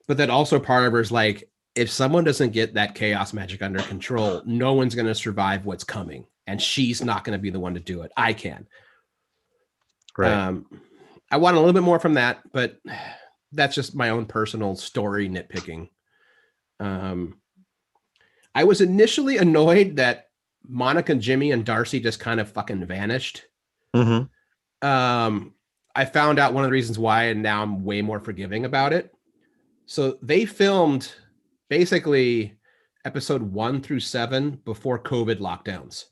But that also part of her is like, if someone doesn't get that chaos magic under control, no one's going to survive what's coming. And she's not going to be the one to do it. I can. Right. I want a little bit more from that, but that's just my own personal story nitpicking. I was initially annoyed that Monica, Jimmy, and Darcy just kind of fucking vanished. Mm-hmm. I found out one of the reasons why, and now I'm way more forgiving about it. So they filmed basically episode 1 through 7 before COVID lockdowns.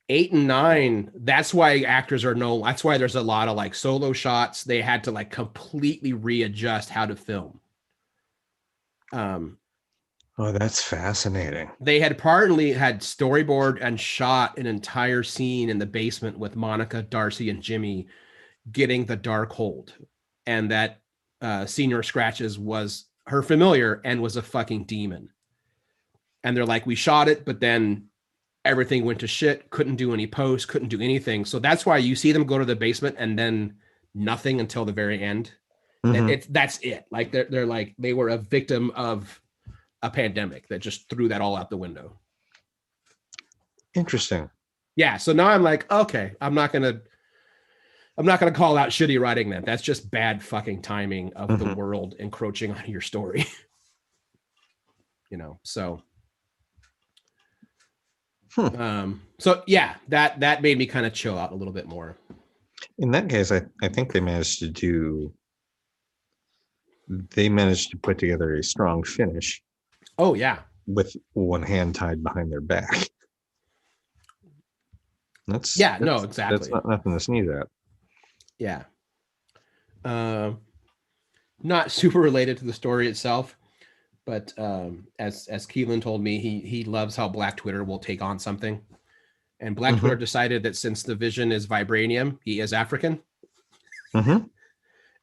8 and 9, that's why actors are that's why there's a lot of like solo shots. They had to like completely readjust how to film. Oh, that's fascinating. They had partly had storyboard and shot an entire scene in the basement with Monica, Darcy, and Jimmy getting the dark hold. And that Senior Scratches was her familiar and was a fucking demon. and they're like, we shot it, but then everything went to shit. Couldn't do any posts, couldn't do anything. So that's why you see them go to the basement and then nothing until the very end. That's it. Like they're like they were a victim of a pandemic that just threw that all out the window. Interesting. Yeah. So now I'm like, okay, I'm not gonna call out shitty writing then. That's just bad fucking timing of the world encroaching on your story. So so yeah, that made me kind of chill out a little bit more. In that case, I think they managed to put together a strong finish. Oh yeah. With one hand tied behind their back. That's exactly. That's not nothing to sneeze at. Yeah. Not super related to the story itself, but as Keelan told me, he loves how Black Twitter will take on something. And Black Twitter decided that since the Vision is vibranium, he is African.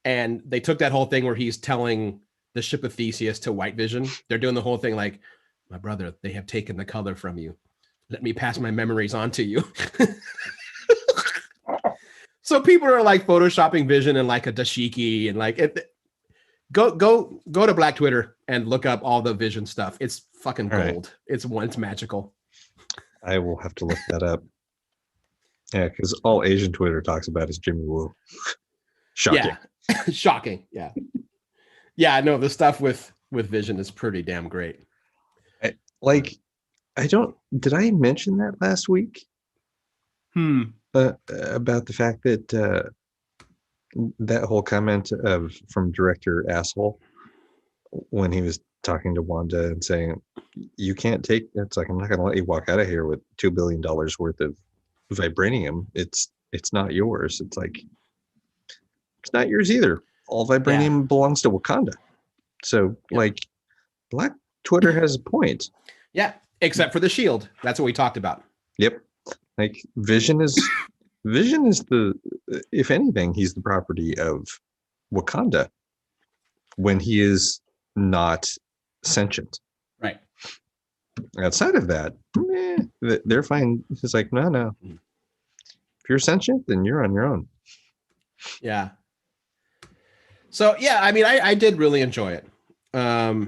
And they took that whole thing where he's telling the ship of Theseus to White Vision. They're doing the whole thing like, my brother, they have taken the color from you. Let me pass my memories on to you. So people are like photoshopping Vision and like a dashiki and like go to Black Twitter and look up all the Vision stuff. It's fucking gold. Right. It's magical. I will have to look that up. Yeah, because all Asian Twitter talks about is Jimmy Woo. Shocking. Yeah. Shocking. Yeah. Yeah, no, the stuff with Vision is pretty damn great. Did I mention that last week? About the fact that that whole comment from director Asshole when he was talking to Wanda and saying, you can't take, it's like, I'm not going to let you walk out of here with $2 billion worth of vibranium. It's not yours. It's like, it's not yours either. All vibranium belongs to Wakanda. So like Black Twitter has a point. Yeah. Except for the shield. That's what we talked about. Yep. Like Vision is the, if anything, he's the property of Wakanda when he is not sentient. Right. Outside of that, they're fine. It's like, no. If you're sentient, then you're on your own. Yeah. So yeah, I mean, I did really enjoy it. I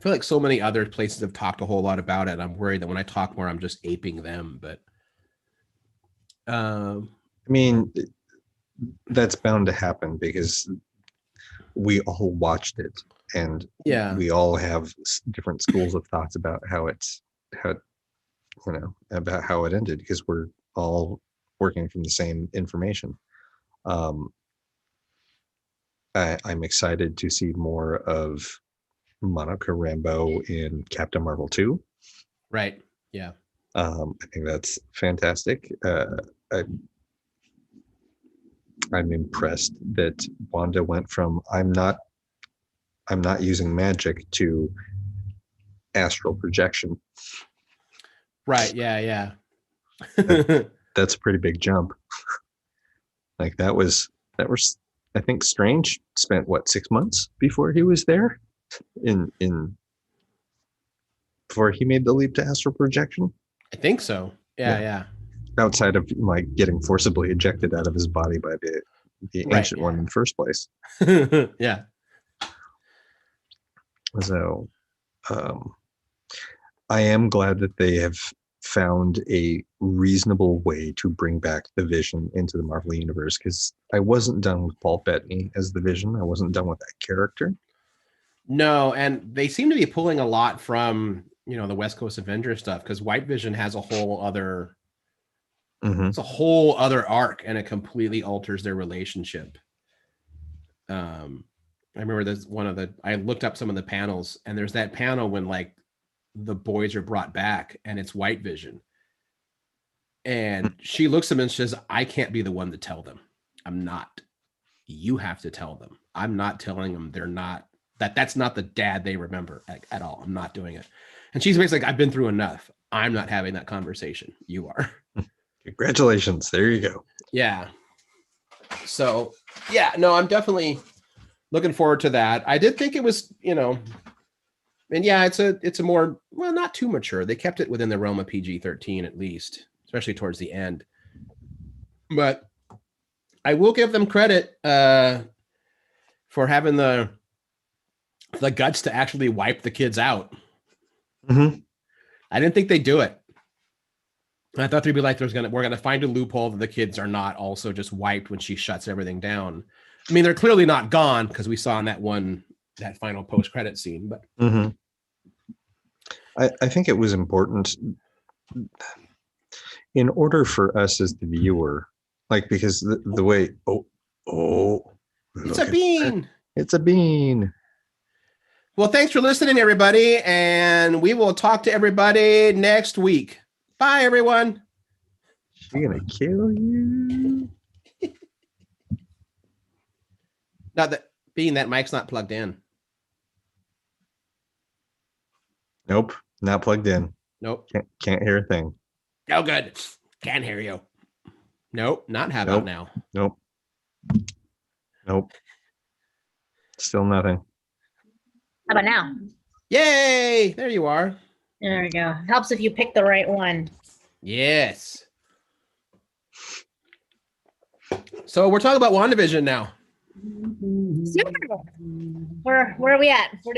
feel like so many other places have talked a whole lot about it. I'm worried that when I talk more, I'm just aping them. But I mean, that's bound to happen because we all watched it, and we all have different schools of thoughts about how it ended because we're all working from the same information. I'm excited to see more of Monica Rambeau in Captain Marvel 2. Right. Yeah. I think that's fantastic. I'm impressed that Wanda went from I'm not using magic to astral projection. Right. Yeah. That's a pretty big jump. Like that was I think Strange spent 6 months before he was there before he made the leap to astral projection. I think so. Yeah. Outside of like getting forcibly ejected out of his body by the ancient one in the first place. Yeah. So I am glad that they have found a reasonable way to bring back the Vision into the Marvel Universe, because I wasn't done with Paul Bettany as the Vision. I wasn't done with that character. No, and they seem to be pulling a lot from, the West Coast Avengers stuff, because White Vision has a whole other it's a whole other arc, and it completely alters their relationship. I remember there's I looked up some of the panels, and there's that panel when like the boys are brought back and it's White Vision. And she looks at him and says, I can't be the one to tell them. I'm not. You have to tell them. I'm not telling them they're not, that's not the dad they remember at all. I'm not doing it. And she's basically like, I've been through enough. I'm not having that conversation. You are. Congratulations. There you go. Yeah. So, yeah, no, I'm definitely looking forward to that. I did think it was, And yeah, it's a more, well, not too mature. They kept it within the realm of PG-13 at least, especially towards the end. But I will give them credit for having the guts to actually wipe the kids out. Mm-hmm. I didn't think they'd do it. I thought they'd be like, we're gonna find a loophole that the kids are not also just wiped when she shuts everything down. I mean, they're clearly not gone because we saw in that final post-credit scene. But Mm-hmm. I think it was important in order for us as the viewer, like, because the way, it's a look at that. bean. It's a bean. Well, thanks for listening, everybody, and we will talk to everybody next week. Bye, everyone. She's gonna kill you. Not that being that mic's not plugged in. Nope, not plugged in. Nope. Can't hear a thing. Oh, good. Can't hear you. Nope. Not how about now? Nope. Nope. Still nothing. How about now? Yay! There you are. There we go. Helps if you pick the right one. Yes. So we're talking about WandaVision now. Super. Where are we at? Where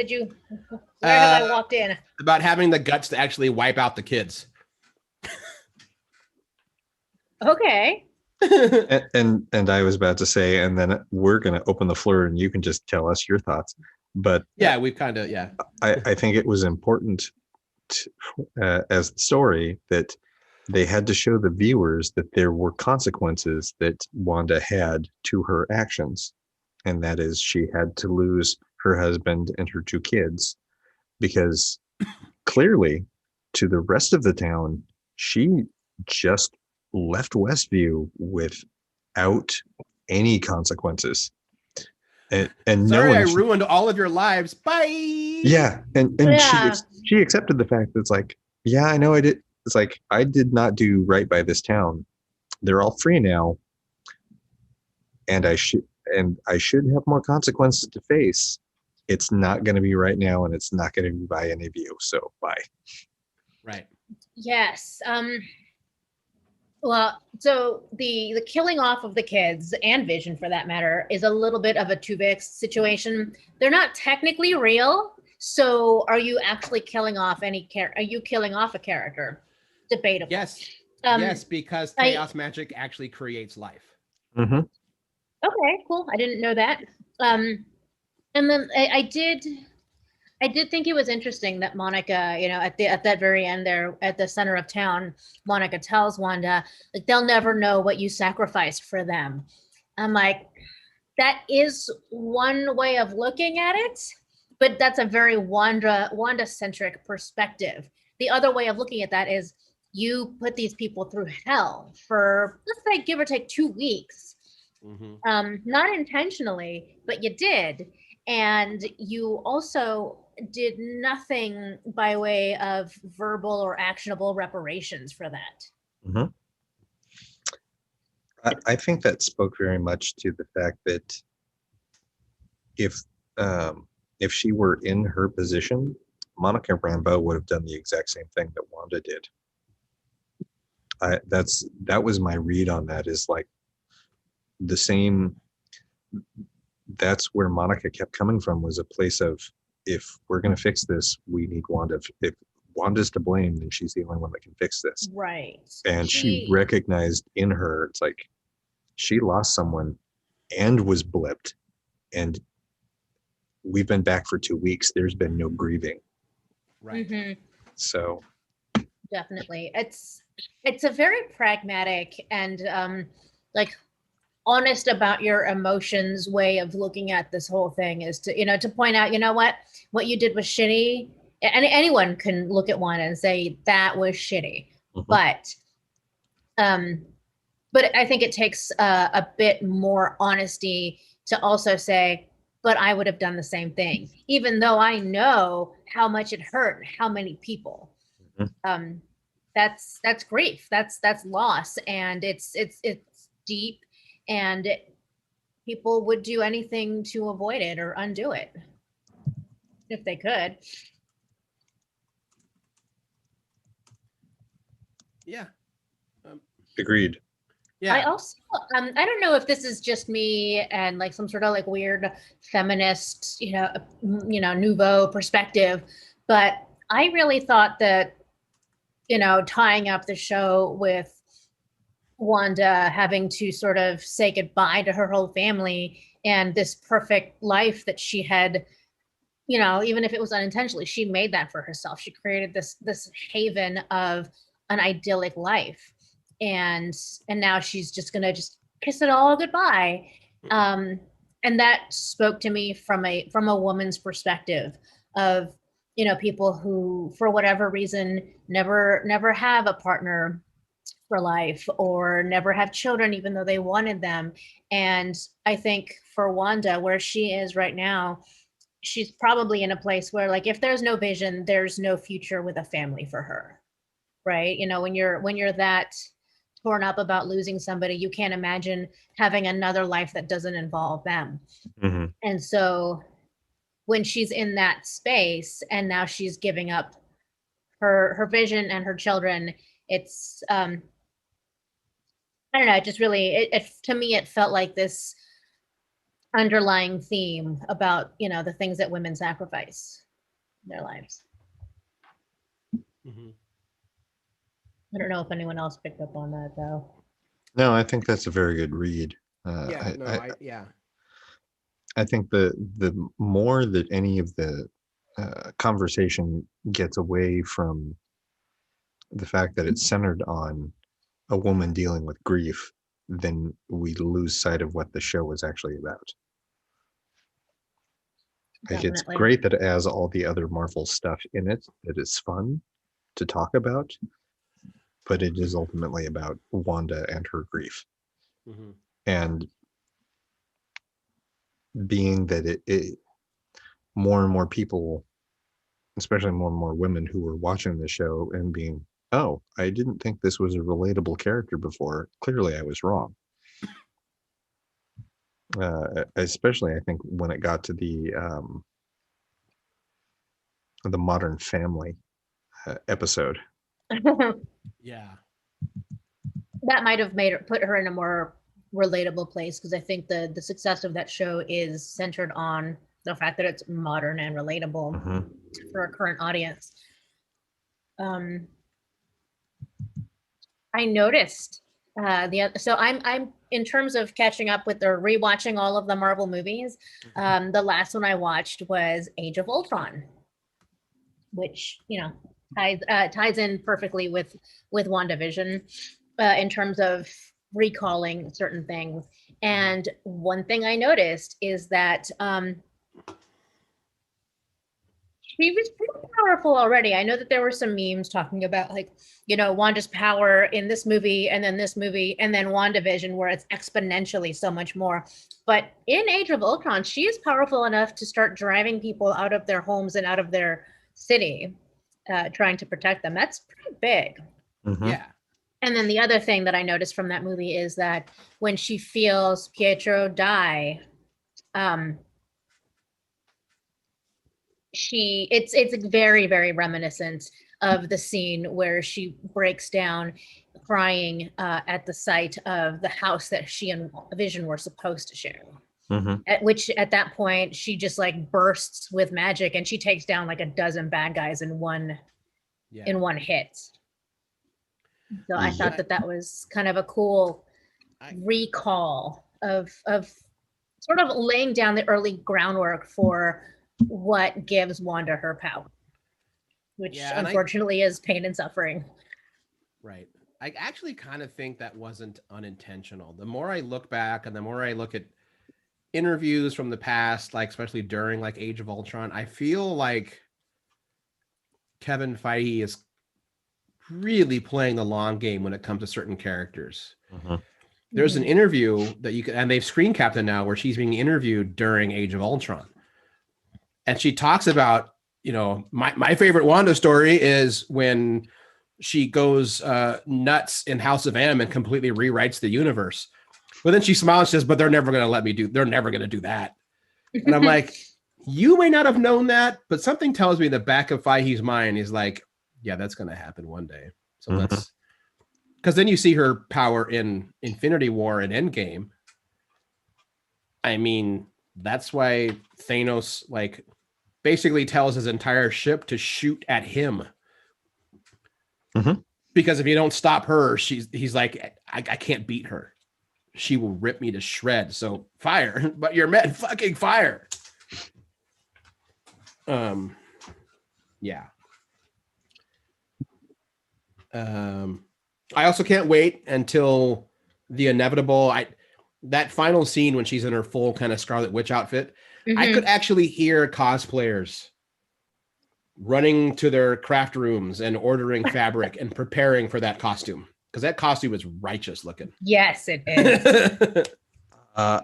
have I walked in? About having the guts to actually wipe out the kids. Okay. and I was about to say, and then we're going to open the floor and you can just tell us your thoughts. But yeah, we've kind of, yeah. I think it was important as the story that they had to show the viewers that there were consequences that Wanda had to her actions. And that is, she had to lose her husband and her 2 kids, because clearly to the rest of the town, she just left Westview without any consequences. And Sorry, no I ruined all of your lives. Bye. Yeah. And Yeah. she accepted the fact that it's like, yeah, I know I did. It's like, I did not do right by this town. They're all free now. And I should have more consequences to face. It's not going to be right now, and it's not going to be by any of you. So bye. Right. Yes. Well, so the killing off of the kids and Vision, for that matter, is a little bit of a Tuvix situation. They're not technically real. So are you actually killing off are you killing off a character? Debatable. Yes. Yes, because chaos magic actually creates life. Mm-hmm. Okay, cool. I didn't know that. And then I did think it was interesting that Monica, at that very end there at the center of town, Monica tells Wanda, like, they'll never know what you sacrificed for them. I'm like, that is one way of looking at it, but that's a very Wanda-centric perspective. The other way of looking at that is, you put these people through hell for, let's say, give or take 2 weeks. Mm-hmm. Not intentionally, but you did. And you also did nothing by way of verbal or actionable reparations for that. Mm-hmm. I think that spoke very much to the fact that if she were in her position, Monica Rambeau would have done the exact same thing that Wanda did. That was my read on that, is like the same. That's where Monica kept coming from, was a place of, if we're going to fix this, we need Wanda. If Wanda's to blame, then she's the only one that can fix this. Right. And she recognized in her, it's like, she lost someone and was blipped, and we've been back for 2 weeks. There's been no grieving. Right. Mm-hmm. So Definitely. It's a very pragmatic and like honest about your emotions way of looking at this whole thing, is to, to point out, what you did was shitty. And anyone can look at one and say that was shitty. Mhm. But I think it takes a bit more honesty to also say, but I would have done the same thing, even though I know how much it hurt, how many people. Mhm. That's grief. That's loss, and it's deep, and people would do anything to avoid it or undo it if they could. Yeah. Um, Agreed. yeah. I also, I don't know if this is just me and like some sort of like weird feminist, nouveau perspective, but I really thought that, tying up the show with Wanda having to sort of say goodbye to her whole family and this perfect life that she had, even if it was unintentionally, she made that for herself. She created this haven of an idyllic life, and now she's just gonna just kiss it all goodbye. And that spoke to me from a woman's perspective of people who for whatever reason never have a partner for life or never have children even though they wanted them. And I think for Wanda, where she is right now, she's probably in a place where like if there's no vision, there's no future with a family for her. Right? When you're that torn up about losing somebody, you can't imagine having another life that doesn't involve them. Mm-hmm. And so when she's in that space and now she's giving up her vision and her children, it's I don't know, it just really it to me it felt like this underlying theme about, the things that women sacrifice in their lives. Mhm. I don't know if anyone else picked up on that though. No, I think that's a very good read. Yeah. No. Yeah. I think the more that any of the conversation gets away from the fact that it's centered on a woman dealing with grief, then we lose sight of what the show is actually about. Like, it's Definitely. great that it has all the other Marvel stuff in it that is fun to talk about, but it is ultimately about Wanda and her grief. Mhm. And being that it more and more people, especially more and more women who were watching the show and being, oh, I didn't think this was a relatable character before. Clearly I was wrong. Especially I think when it got to the Modern Family episode. Yeah. That might have put her in a more relatable place because I think the success of that show is centered on the fact that it's modern and relatable Mm-hmm. for a current audience. I noticed so I'm in terms of catching up with or rewatching all of the Marvel movies. The last one I watched was Age of Ultron, which ties in perfectly with WandaVision in terms of recalling certain things. And one thing I noticed is that she was pretty powerful already. I know that there were some memes talking about like, Wanda's power in this movie and then this movie and then WandaVision where it's exponentially so much more. But in Age of Ultron, she is powerful enough to start driving people out of their homes and out of their city, trying to protect them. That's pretty big. Mm-hmm. Yeah. And then the other thing that I noticed from that movie is that when she feels Pietro die, it's very, very reminiscent of the scene where she breaks down crying at the sight of the house that she and Vision were supposed to share. Mm-hmm. At that point she just like bursts with magic and she takes down like a dozen bad guys in one hit. So I thought that was kind of a cool recall of sort of laying down the early groundwork for what gives Wanda her power, which unfortunately is pain and suffering. Right. I actually kind of think that wasn't unintentional. The more I look back and the more I look at interviews from the past, like especially during like Age of Ultron, I feel like Kevin Feige is really playing the long game when it comes to certain characters. Mm-hmm. There's an interview that you can, and they've screen capped it now, where she's being interviewed during Age of Ultron. And she talks about, my favorite Wanda story is when she goes nuts in House of M and completely rewrites the universe. But then she smiles and says, but they're never going to do that. And I'm like, you may not have known that, but something tells me the back of Feige's mind is like, yeah, that's going to happen one day. So because then you see her power in Infinity War and Endgame. I mean, that's why Thanos like basically tells his entire ship to shoot at him. Mhm. Because if you don't stop her, he's like, I can't beat her. She will rip me to shreds. So fire, but you're meant fucking fire. Yeah. I also can't wait until the inevitable. That final scene when she's in her full kind of Scarlet Witch outfit. I could actually hear cosplayers running to their craft rooms and ordering fabric and preparing for that costume, because that costume is righteous looking. Yes, it is. I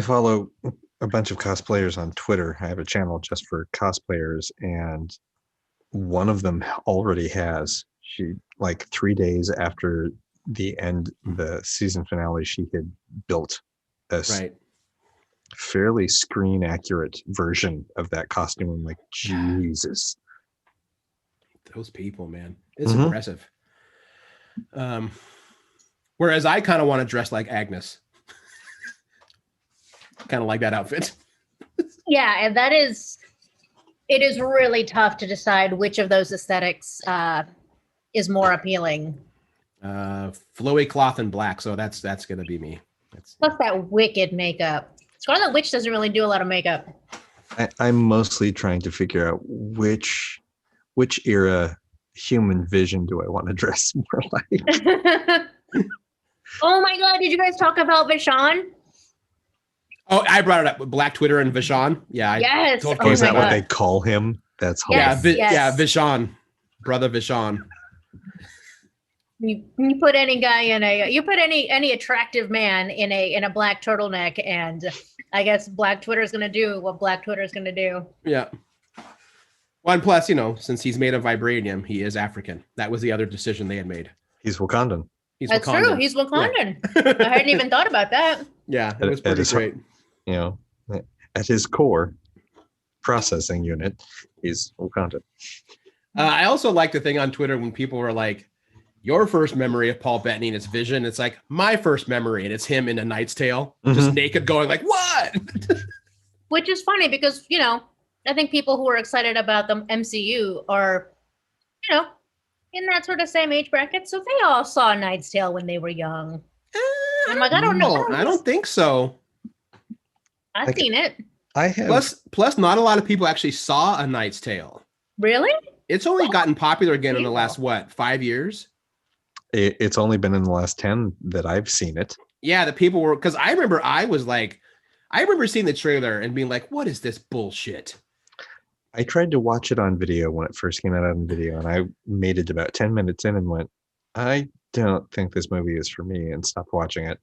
follow a bunch of cosplayers on Twitter. I have a channel just for cosplayers, and one of them already has. She, like 3 days after the season finale, she had built a Right. fairly screen accurate version of that costume. I'm like, Jesus. Those people, man. It's impressive. Whereas I kind of want to dress like Agnes. Kind of like that outfit. Yeah, and it is really tough to decide which of those aesthetics is more appealing. Flowy cloth and black, so that's gonna be me. Plus that wicked makeup. Scarlet Witch doesn't really do a lot of makeup. I'm mostly trying to figure out which era human vision do I want to dress more like. Oh my god, did you guys talk about Vashon? Oh, I brought it up with Black Twitter and Vashon. Yeah. Yes. Oh, is that what they call him? That's hilarious. Yeah, Vashon. Brother Vashon. You put any guy in any attractive man in a black turtleneck, and I guess Black Twitter is gonna do what Black Twitter is gonna do. Yeah. Well, and plus, since he's made of vibranium, he is African. That was the other decision they had made. He's Wakandan. That's Wakandan. True. He's Wakandan. Yeah. I hadn't even thought about that. Yeah, it was pretty great. At his core processing unit, he's Wakandan. I also like the thing on Twitter when people were like, your first memory of Paul Bettany and its vision. It's like my first memory, and it's him in A Knight's Tale, just naked, going like, what? Which is funny because, I think people who are excited about the MCU are, in that sort of same age bracket. So they all saw A Knight's Tale when they were young. I'm like, I don't know. I don't think so. I've seen it. I have. Plus, not a lot of people actually saw A Knight's Tale. Really? It's only gotten popular again in the last, 5 years? It's only been in the last 10 that I've seen it. Yeah, the people were, because I remember seeing the trailer and being like, what is this bullshit? I tried to watch it on video when it first came out on video, and I made it about 10 minutes in and went, I don't think this movie is for me, and stopped watching it.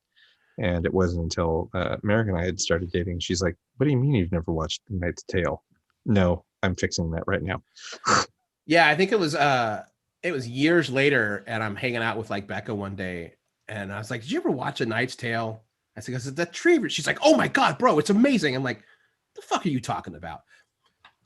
And it wasn't until America and I had started dating. She's like, what do you mean you've never watched The Knight's Tale? No, I'm fixing that right now. Yeah, I think it was years later, and I'm hanging out with like Becca one day, and I was like, did you ever watch A Knight's Tale? I said, is it that tree? She's like, oh my God, bro, it's amazing. I'm like, the fuck are you talking about?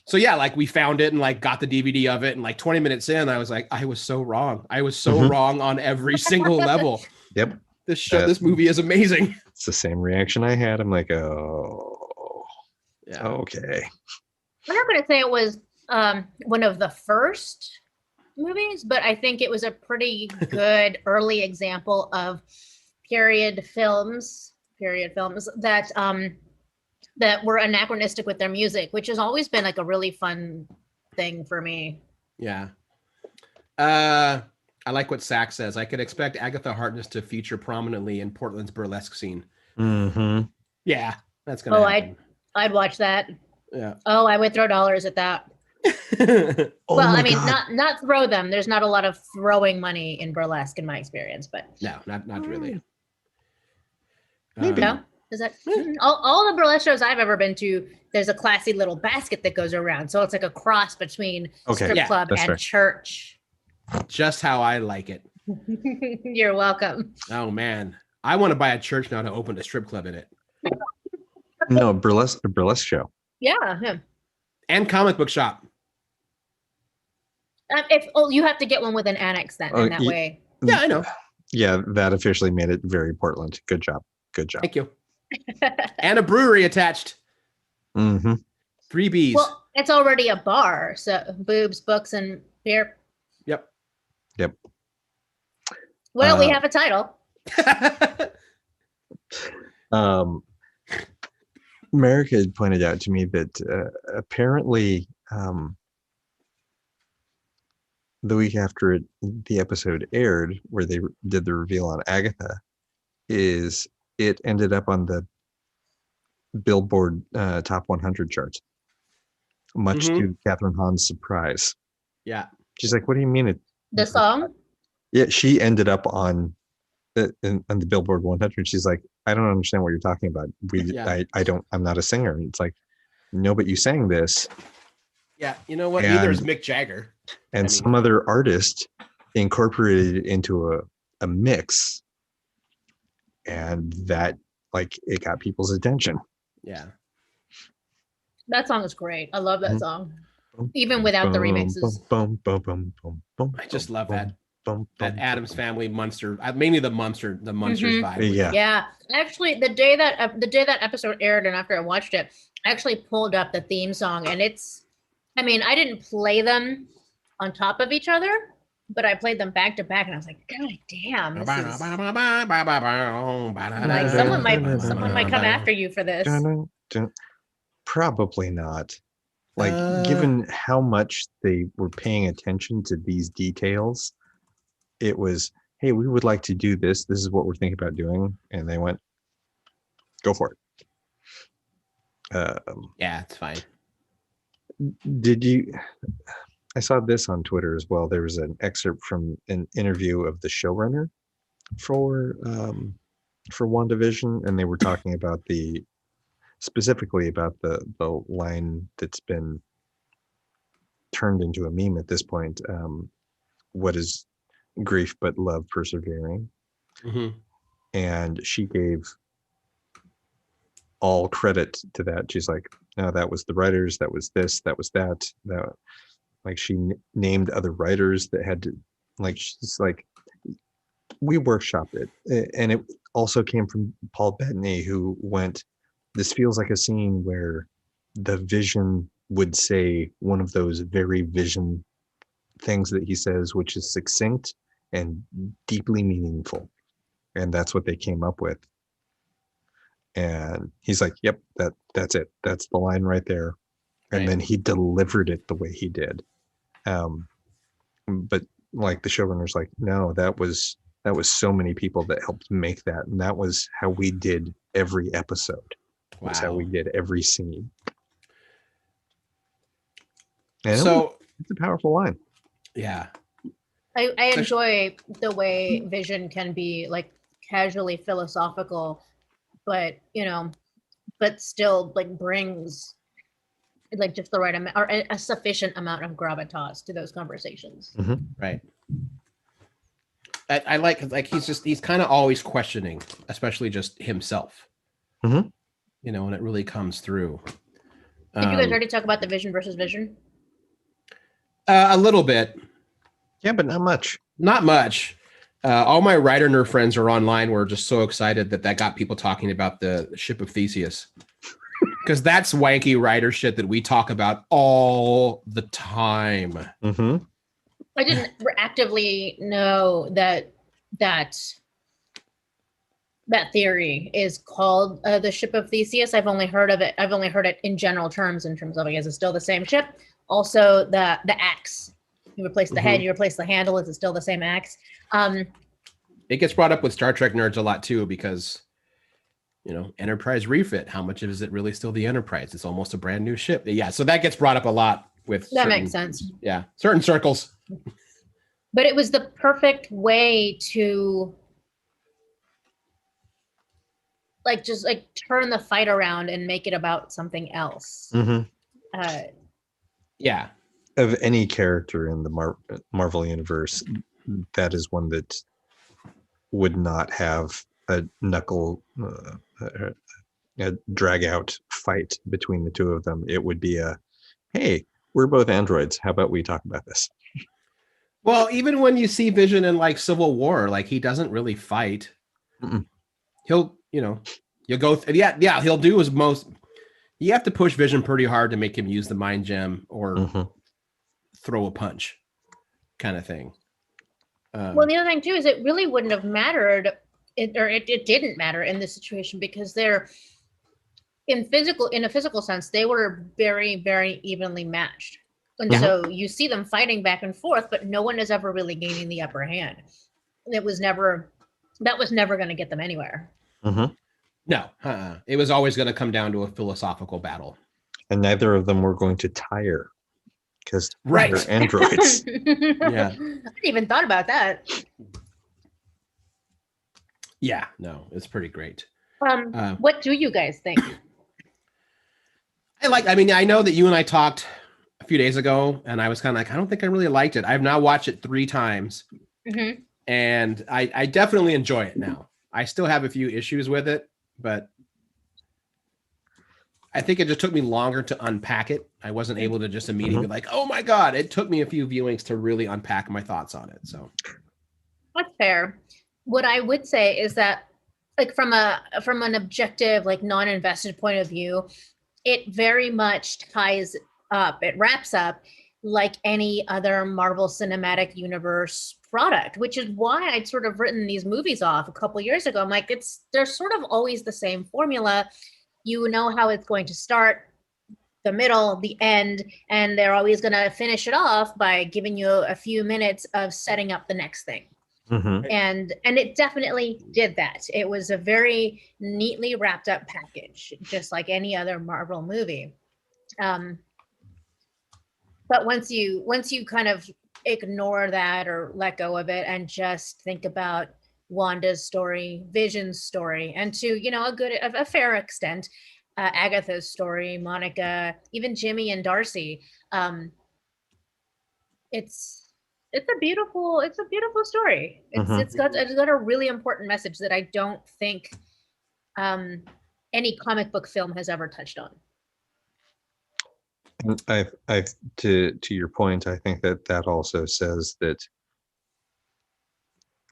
So yeah, like we found it and like got the DVD of it, and like 20 minutes in, I was like, I was so wrong. I was so wrong on every single level. Yep. This movie is amazing. It's the same reaction I had. I'm like, oh, yeah, okay. I'm not going to say it was one of the first movies, but I think it was a pretty good early example of period films that that were anachronistic with their music, which has always been like a really fun thing for me. Yeah. I like what Sack says. I could expect Agatha Harkness to feature prominently in Portland's burlesque scene. Yeah, that's gonna happen. I'd watch that. Yeah. Oh, I would throw dollars at that. Well, I mean, not throw them. There's not a lot of throwing money in burlesque in my experience, but no, not really. Maybe. No? Is that all the burlesque shows I've ever been to? There's a classy little basket that goes around, so it's like a cross between strip club and church. Just how I like it. You're welcome. Oh man, I want to buy a church now to open a strip club in it. No, a burlesque show. Yeah. And comic book shop. You have to get one with an annex then in that way. Yeah, I know. Yeah, that officially made it very Portland. Good job. Good job. Thank you. And a brewery attached. Mm-hmm. 3 B's. Well, it's already a bar, so boobs, books, and beer. Yep. Well, we have a title. Merrick had pointed out to me that apparently the week after the episode aired, where they did the reveal on Agatha, it ended up on the Billboard Top 100 charts, much to Catherine Hahn's surprise. Yeah. She's like, "What do you mean it?" The song? Yeah, she ended up on the Billboard 100. She's like, "I don't understand what you're talking about. I'm not a singer." And it's like, "No, but you sang this." Yeah, you know what? Neither is Mick Jagger. And some other artist incorporated it into a mix, and that, like, it got people's attention. Yeah. That song is great. I love that song. Even without the remixes. I just love that Addams Family Munster, mainly the Munsters vibe. Yeah. Actually, the day that episode aired and after I watched it, I actually pulled up the theme song, and I didn't play them on top of each other, but I played them back to back, and I was like, God damn, this is like someone might come after you for this. Probably not. Like, given how much they were paying attention to these details, it was, hey, we would like to do this. This is what we're thinking about doing. And they went, go for it. Yeah, it's fine. I saw this on Twitter as well. There was an excerpt from an interview of the showrunner for WandaVision, and they were talking about specifically about the line that's been turned into a meme at this point. What is grief but love persevering? And she gave all credit to that. She's like, no, that was the writers, that was this, that was that. Like, she named other writers that had to, like, she's like, we workshopped it. And it also came from Paul Bettany, who went, this feels like a scene where the Vision would say one of those very Vision things that he says, which is succinct and deeply meaningful. And that's what they came up with. And he's like, yep, that's it. That's the line right there. And then he delivered it the way he did. But like, the showrunner's like, no, that was so many people that helped make that. And that was how we did every episode. That's how we did every scene. And so it's a powerful line. Yeah. I enjoy the way Vision can be like casually philosophical, but still like brings like just the right amount or a sufficient amount of gravitas to those conversations. Right. I like he's kind of always questioning, especially just himself. And it really comes through. Did you guys already talk about the Vision versus Vision? A little bit. Yeah, but not much. Not much. All my writer nerd friends are online. We're just so excited that got people talking about the ship of Theseus. Because that's wanky writer shit that we talk about all the time. I didn't actively know that theory is called the ship of Theseus. I've only heard of it. I've only heard it in general terms, in terms of, is it still the same ship? Also, the axe. You replace the head, you replace the handle. Is it still the same axe? It gets brought up with Star Trek nerds a lot too, because Enterprise refit. How much is it really still the Enterprise? It's almost a brand new ship. Yeah, so that gets brought up a lot with. That makes sense. Yeah, certain circles. But it was the perfect way to just turn the fight around and make it about something else. Yeah. Of any character in the Marvel universe, that is one that would not have a a drag out fight between the two of them. It would be hey, we're both androids. How about we talk about this? Well, even when you see Vision in like Civil War, like he doesn't really fight. Mm-mm. He'll, you'll go, yeah, he'll do his most. You have to push Vision pretty hard to make him use the mind gem or Mhm. throw a punch, kind of thing. Well, the other thing too is it really wouldn't have mattered, it didn't matter in this situation because they're in a physical sense, they were very, very evenly matched. And so you see them fighting back and forth, but no one is ever really gaining the upper hand. That was never going to get them anywhere. Mhm. No, it was always going to come down to a philosophical battle. And neither of them were going to tire because Right. they're androids. Yeah. I hadn't even thought about that. Yeah, no, it's pretty great. What do you guys think? I know that you and I talked a few days ago, and I was kind of like, I don't think I really liked it. I've now watched it 3 times, and I definitely enjoy it now. I still have a few issues with it, but I think it just took me longer to unpack it. I wasn't able to just immediately be like, oh my God, it took me a few viewings to really unpack my thoughts on it. So That's fair. What I would say is that, like, from an objective, like, non-invested point of view, it very much ties up, it wraps up like any other Marvel Cinematic Universe product, which is why I'd sort of written these movies off a couple years ago. I'm like, they're sort of always the same formula. You know how it's going to start, the middle, the end, and they're always going to finish it off by giving you a few minutes of setting up the next thing. And it definitely did that. It was a very neatly wrapped up package, just like any other Marvel movie. But once you kind of ignore that or let go of it and just think about Wanda's story, Vision's story, and to a fair extent, Agatha's story, Monica, even Jimmy and Darcy, it's a beautiful story. It's got a really important message that I don't think any comic book film has ever touched on. And I to your point, I think that also says that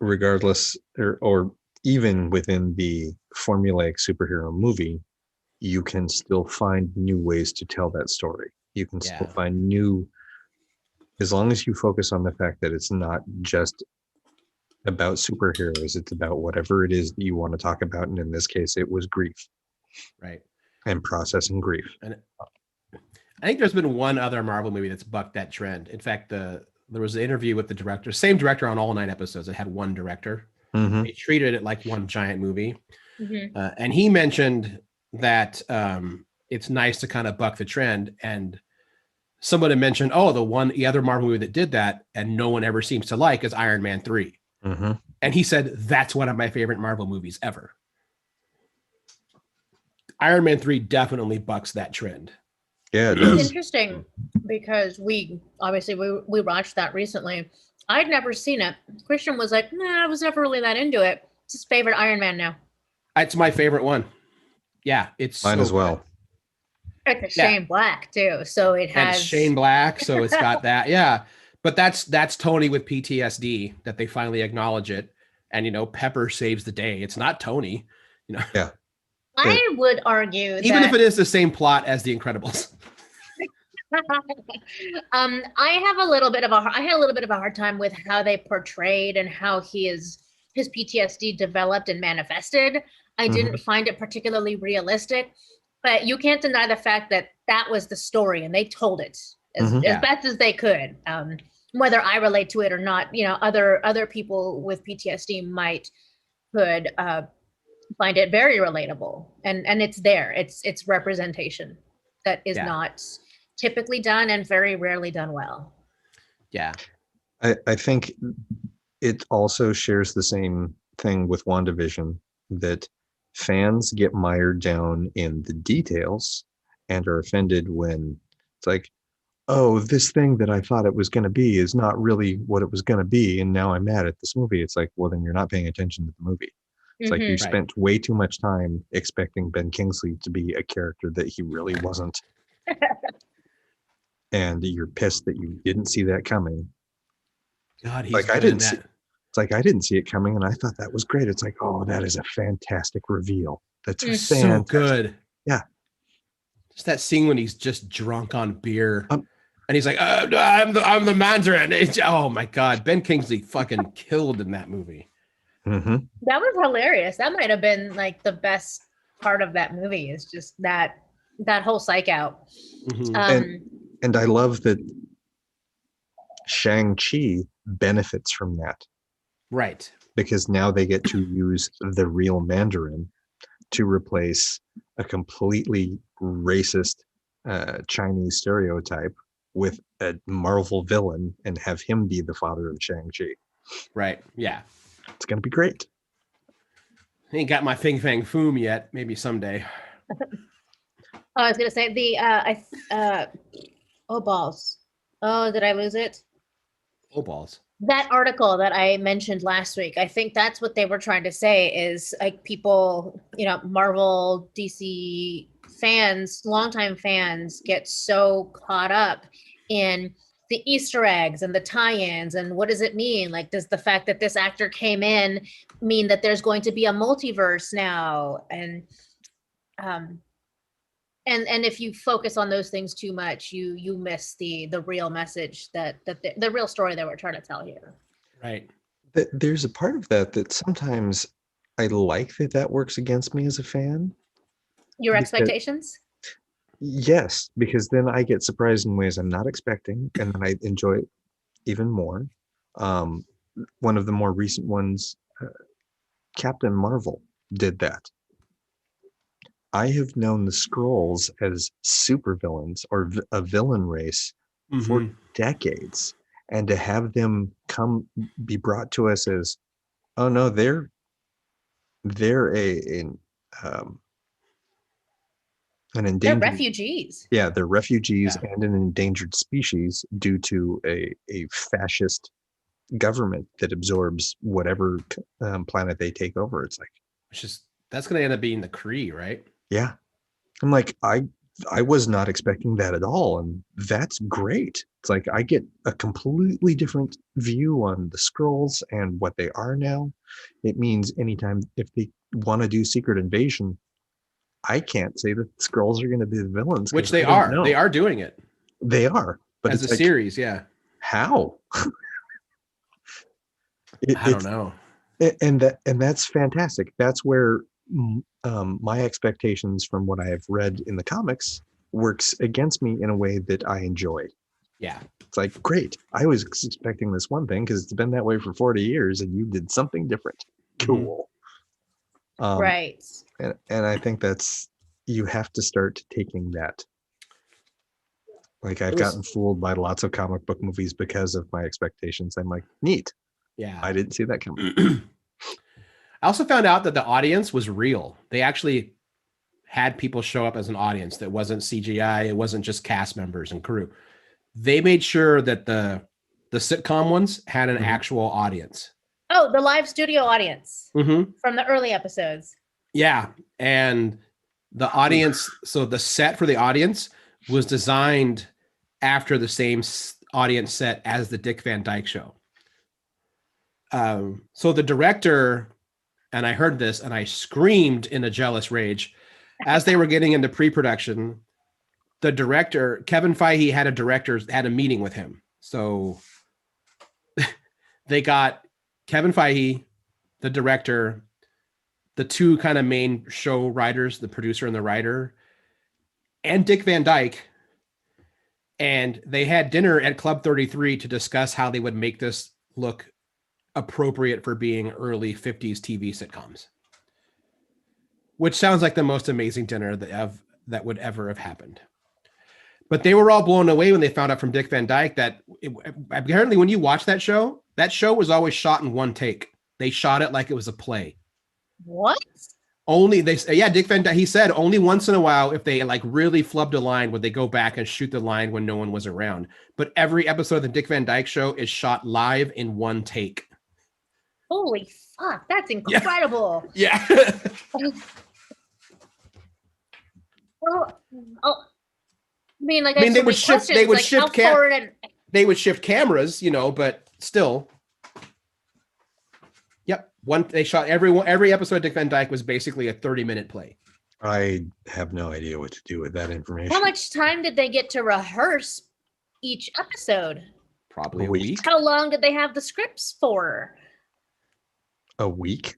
regardless or even within the formulaic superhero movie, you can still find new ways to tell that story. You can still find new, as long as you focus on the fact that it's not just about superheroes, it's about whatever it is that you want to talk about. And in this case, it was grief. Right. And processing grief. And I think there's been one other Marvel movie that's bucked that trend. In fact, there was an interview with the director, same director on all 9 episodes. It had one director. They treated it like one giant movie. And he mentioned that it's nice to kind of buck the trend. And someone had mentioned, the other Marvel movie that did that and no one ever seems to like is Iron Man 3. And he said, that's one of my favorite Marvel movies ever. Iron Man 3 definitely bucks that trend. Yeah, it does. It's interesting because we watched that recently. I'd never seen it. Christian was like, nah, I was never really that into it. It's his favorite Iron Man now. It's my favorite one. Yeah, it's mine as well. It's a Shane Black too, so it has. And it's Shane Black, so it's got that. Yeah, but that's Tony with PTSD that they finally acknowledge it, and Pepper saves the day. It's not Tony, Yeah. I would argue even if it is the same plot as The Incredibles. I had a little bit of a hard time with how they portrayed and how his PTSD developed and manifested. I didn't find it particularly realistic, but you can't deny the fact that that was the story and they told it as best as they could. Whether I relate to it or not, other people with PTSD could find it very relatable, and it's there. It's representation that is not typically done and very rarely done well. Yeah. I think it also shares the same thing with WandaVision, that fans get mired down in the details and are offended when it's like, oh, this thing that I thought it was going to be is not really what it was going to be, and now I'm mad at this movie. It's like, well, then you're not paying attention to the movie. It's like you spent way too much time expecting Ben Kingsley to be a character that he really wasn't. And you're pissed that you didn't see that coming. God, he's Like, I good in didn't see. that. It's like I didn't see it coming, and I thought that was great. It's like I didn't see it coming, and I thought that was great. It's like, oh, that is a fantastic reveal. That's So fantastic. good. Yeah. Just that scene when he's just drunk on beer. Um, And he's like, I'm the Mandarin. Oh my God. Ben Kingsley fucking killed in that movie. mhm. That was hilarious. That might have been like the best part of that movie is just that whole psych out. Mhm. And I love that Shang-Chi benefits from that, Right. because now they get to use the real Mandarin to replace a completely racist Chinese stereotype with a Marvel villain and have him be the father of Shang-Chi. Right. Yeah. It's going to be great. Ain't got my Fing Fang Foom yet. Maybe someday. I was gonna say oh balls. Oh, did I lose it? Oh balls. That article that I mentioned last week, I think that's what they were trying to say is like people, Marvel, DC fans, longtime fans get so caught up in the Easter eggs and the tie-ins and what does it mean? Like, does the fact that this actor came in mean that there's going to be a multiverse now? And if you focus on those things too much, you miss the real message that the real story that we're trying to tell here. Right. There's a part of that sometimes I like that works against me as a fan. Your Because- expectations? Yes, because then I get surprised in ways I'm not expecting, and then I enjoy it even more. One of the more recent ones, Captain Marvel, did that. I have known the Skrulls as supervillains or a villain race for Mhm. decades, and to have them be brought to us as, oh no, they're um, an They're endangered. refugees. Yeah, they're refugees Yeah. and an endangered species due to a fascist government that absorbs whatever planet they take over. It's like, It's just that's gonna end up being the Kree, right? yeah, I'm like, I was not expecting that at all, and that's great. It's like I get a completely different view on the Skrulls and what they are now. It means anytime if they want to do Secret Invasion, I can't say that the Skrulls are going to be the villains, Which 'cause they I don't are. know. They are doing it They are, but as it's a like, series. Yeah. how? I don't know. And that's fantastic. That's where my expectations from what I have read in the comics works against me in a way that I enjoy. Yeah. It's like, great. I was expecting this one thing because it's been that way for 40 years, and you did something different. Cool. Right. And I think you have to start taking that. Like, I've gotten fooled by lots of comic book movies because of my expectations. I'm like, neat. Yeah. I didn't see that coming. I also found out that the audience was real. They actually had people show up as an audience that wasn't CGI. It wasn't just cast members and crew. They made sure that the sitcom ones had an Mhm. actual audience. Oh, the live studio audience Mm-hmm. from the early episodes. Yeah. And the audience, so the set for the audience was designed after the same audience set as the Dick Van Dyke Show. So the director, and I heard this and I screamed in a jealous rage as they were getting into pre-production. The director, Kevin Feige, had a meeting with him. So they got Kevin Feige, the director, the two kind of main show writers, the producer and the writer, and Dick Van Dyke. And they had dinner at Club 33 to discuss how they would make this look appropriate for being early 50s TV sitcoms. Which sounds like the most amazing dinner that would ever have happened. But they were all blown away when they found out from Dick Van Dyke that apparently when you watch that show was always shot in one take. They shot it like it was a play. What? Dick Van Dyke, he said only once in a while, if they like really flubbed a line, would they go back and shoot the line when no one was around. But every episode of the Dick Van Dyke Show is shot live in one take. Holy fuck, that's incredible. Yeah. Well, I mean, they would shift cameras, but still, yep. They shot every episode of Dick Van Dyke was basically a 30-minute play. I have no idea what to do with that information. How much time did they get to rehearse each episode? Probably a week. How long did they have the scripts for? A week?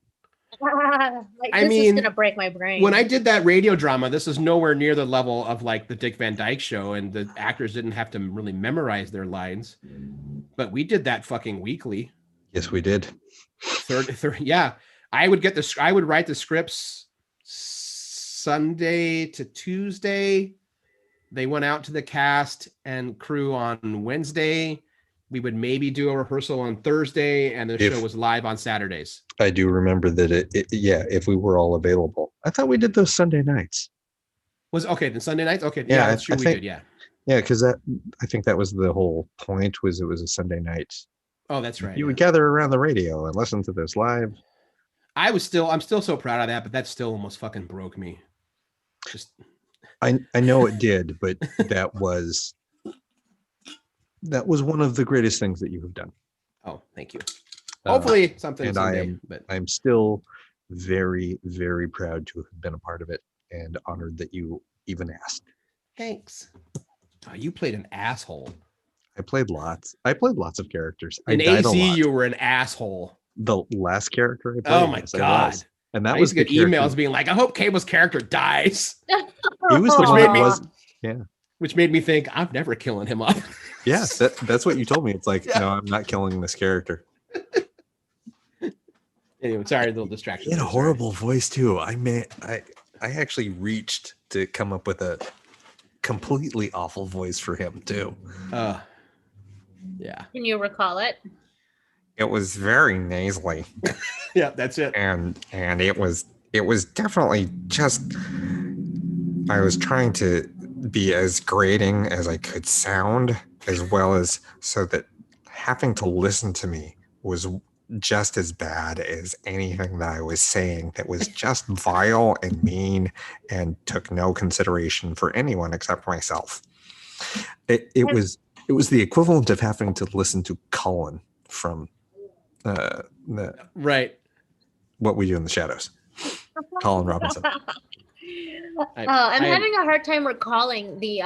This is gonna break my brain. When I did that radio drama, this is nowhere near the level of like the Dick Van Dyke Show, and the actors didn't have to really memorize their lines. But we did that fucking weekly. Yes, we did. Yeah. I would write the scripts Sunday to Tuesday. They went out to the cast and crew on Wednesday. We would maybe do a rehearsal on Thursday, and the show was live on Saturdays. I do remember that if we were all available. I thought we did those Sunday nights. Then Sunday nights? Okay. Yeah, that's true. We did, yeah. Yeah, because I think that was the whole point, it was a Sunday night. Oh, that's right. You would gather around the radio and listen to this live. I'm still so proud of that, but that still almost fucking broke me. I know it did, but that was one of the greatest things that you have done. Oh, thank you. Hopefully something. And someday, I'm still very, very proud to have been a part of it and honored that you even asked. Thanks. Oh, you played an asshole. I played lots of characters. In AZ, you were an asshole. The last character I played. Oh my God. And that I was used to get emails being like, I hope Cable's character dies. He was the one that was, yeah. Which made me think, I'm never killing him up. Yeah, that's what you told me. It's like, no, I'm not killing this character. Anyway, sorry, a little distraction. He had a horrible voice too. I actually reached to come up with a completely awful voice for him too. Yeah. Can you recall it? It was very nasally. Yeah, that's it. And it was definitely just, I was trying to be as grating as I could sound, as well as so that having to listen to me was just as bad as anything that I was saying that was just vile and mean and took no consideration for anyone except myself. It was the equivalent of having to listen to Colin from right. What We Do in the Shadows. Colin Robinson. I'm having a hard time recalling the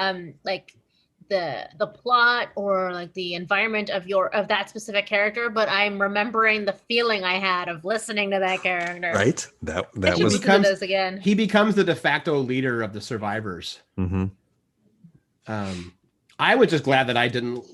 the plot or like the environment of that specific character, but I'm remembering the feeling I had of listening to that character. Right? That was again. He becomes the de facto leader of the survivors. Mm-hmm. I was just glad that I didn't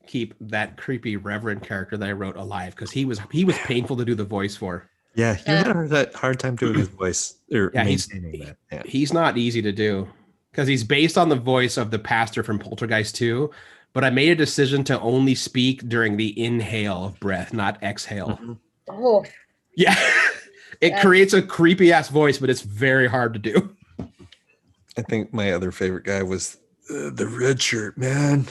keep that creepy Reverend character that I wrote alive, because he was painful to do the voice for. Yeah, you had a hard time doing his voice or maintaining that. Yeah. He's not easy to do because he's based on the voice of the pastor from Poltergeist 2, but I made a decision to only speak during the inhale of breath, not exhale. Mm-hmm. Oh. Yeah. It creates a creepy ass voice, but it's very hard to do. I think my other favorite guy was the red shirt man.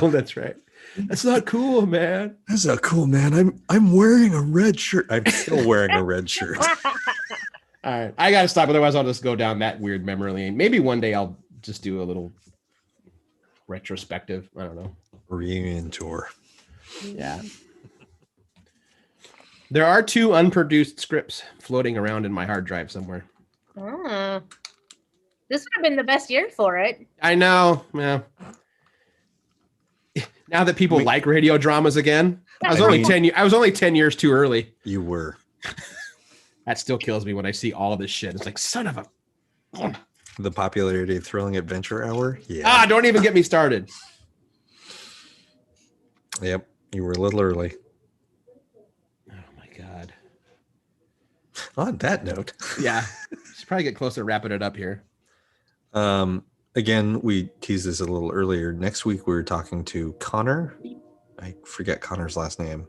Oh, that's right. That's not cool, man. That's not cool, man. I'm wearing a red shirt. I'm still wearing a red shirt. All right. I got to stop. Otherwise, I'll just go down that weird memory lane. Maybe one day I'll just do a little retrospective. I don't know. Reunion tour. Yeah. There are 2 unproduced scripts floating around in my hard drive somewhere. Oh. This would have been the best year for it. I know. Yeah. Now that people like radio dramas again, I was only 10 years too early. You were. That still kills me when I see all of this shit. It's like, son of a. The popularity of Thrilling Adventure Hour. Yeah. Don't even get me started. Yep. You were a little early. Oh my God. On that note. Yeah. Should probably get closer to wrapping it up here. Again, we teased this a little earlier. Next week, we're talking to Connor. I forget Connor's last name.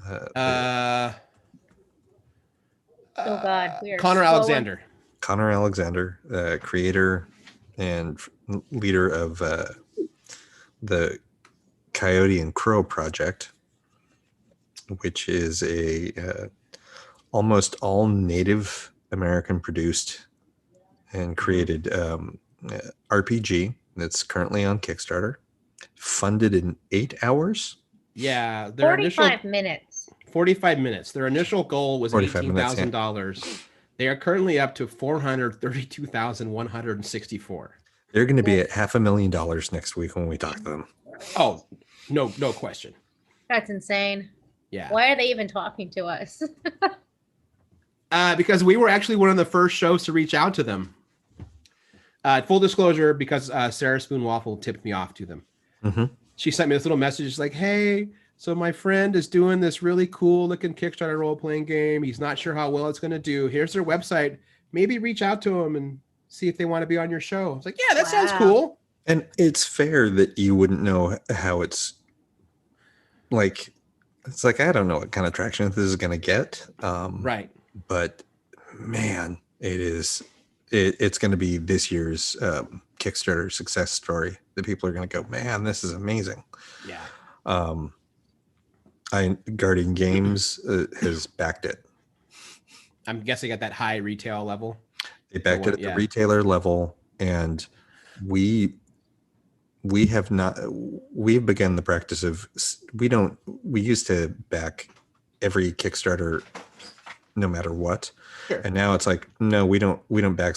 Oh God, Connor Alexander. Connor Alexander, creator and leader of the Coyote and Crow project, which is a almost all Native American produced and created RPG that's currently on Kickstarter, funded in 8 hours. Yeah, their 45 minutes. 45 minutes. Their initial goal was 45 minutes, yeah. $18,000. They are currently up to $432,164. They're going to be at $500,000 next week when we talk to them. Oh, no question. That's insane. Yeah. Why are they even talking to us? Because we were actually one of the first shows to reach out to them. Full disclosure, because Sarah Spoon Waffle tipped me off to them. Mm-hmm. She sent me this little message like, hey, so my friend is doing this really cool looking Kickstarter role-playing game. He's not sure how well it's going to do. Here's their website. Maybe reach out to them and see if they want to be on your show. I was like, yeah, that sounds cool. And it's fair that you wouldn't know how it's like, I don't know what kind of traction this is going to get. Right. But man, it's going to be this year's Kickstarter success story that people are going to go, man, this is amazing. Yeah. Guardian Games has backed it. I'm guessing at that high retail level. They backed it at the retailer level, and we've begun the practice of, we used to back every Kickstarter no matter what. Sure. And now it's like, no, we don't back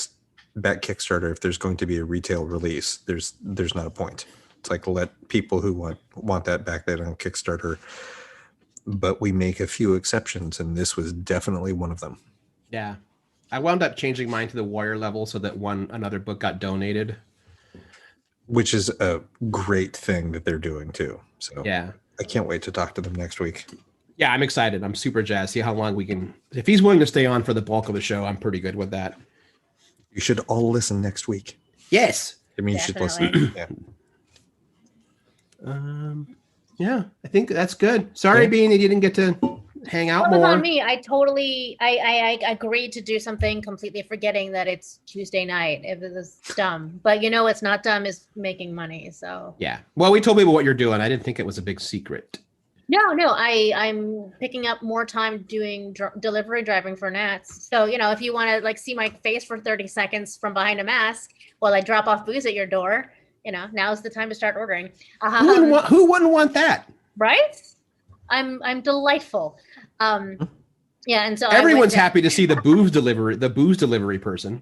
Kickstarter if there's going to be a retail release. There's not a point. It's like, let people who want that back that on Kickstarter, but we make a few exceptions, and this was definitely one of them. Yeah. I wound up changing mine to the warrior level so that another book got donated. Which is a great thing that they're doing too. So yeah, I can't wait to talk to them next week. Yeah, I'm excited. I'm super jazzed. See how long we can. If he's willing to stay on for the bulk of the show, I'm pretty good with that. You should all listen next week. Yes. I mean, Definitely. you should listen. Yeah. Yeah, I think that's good. Sorry, Bean, you didn't get to hang out Well, it was more. on me. I agreed to do something completely forgetting that it's Tuesday night. It was dumb. But it's not dumb is making money. So Yeah. Well, we told people what you're doing. I didn't think it was a big secret. No, I'm picking up more time doing delivery driving for Nats. So, if you want to see my face for 30 seconds from behind a mask while I drop off booze at your door, now's the time to start ordering. Who wouldn't want that? Right? I'm delightful. Yeah, and so everyone's happy to see the booze delivery person.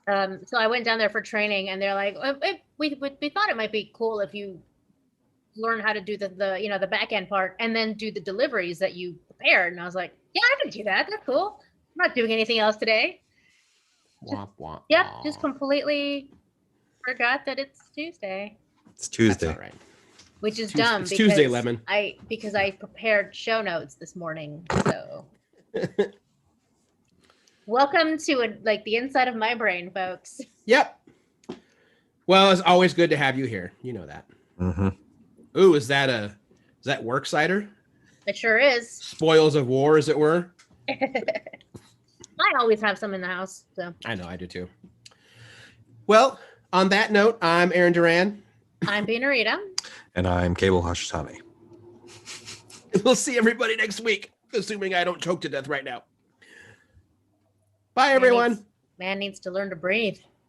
So I went down there for training, and they're like, we thought it might be cool if you learn how to do the back end part and then do the deliveries that you prepared. And I was like, yeah, I can do that. That's cool. I'm not doing anything else today. Just completely forgot that it's Tuesday. It's Tuesday. That's all right. Which is dumb. It's Tuesday, Lemon. Because I prepared show notes this morning. So welcome to the inside of my brain, folks. Yep. Well, it's always good to have you here. You know that. Mm-hmm. Ooh, is that work cider? It sure is. Spoils of war, as it were. I always have some in the house. So I know, I do too. Well, on that note, I'm Aaron Duran. I'm Benarita. And I'm Cable Hashitani. We'll see everybody next week, assuming I don't choke to death right now. Bye, everyone. Man needs to learn to breathe.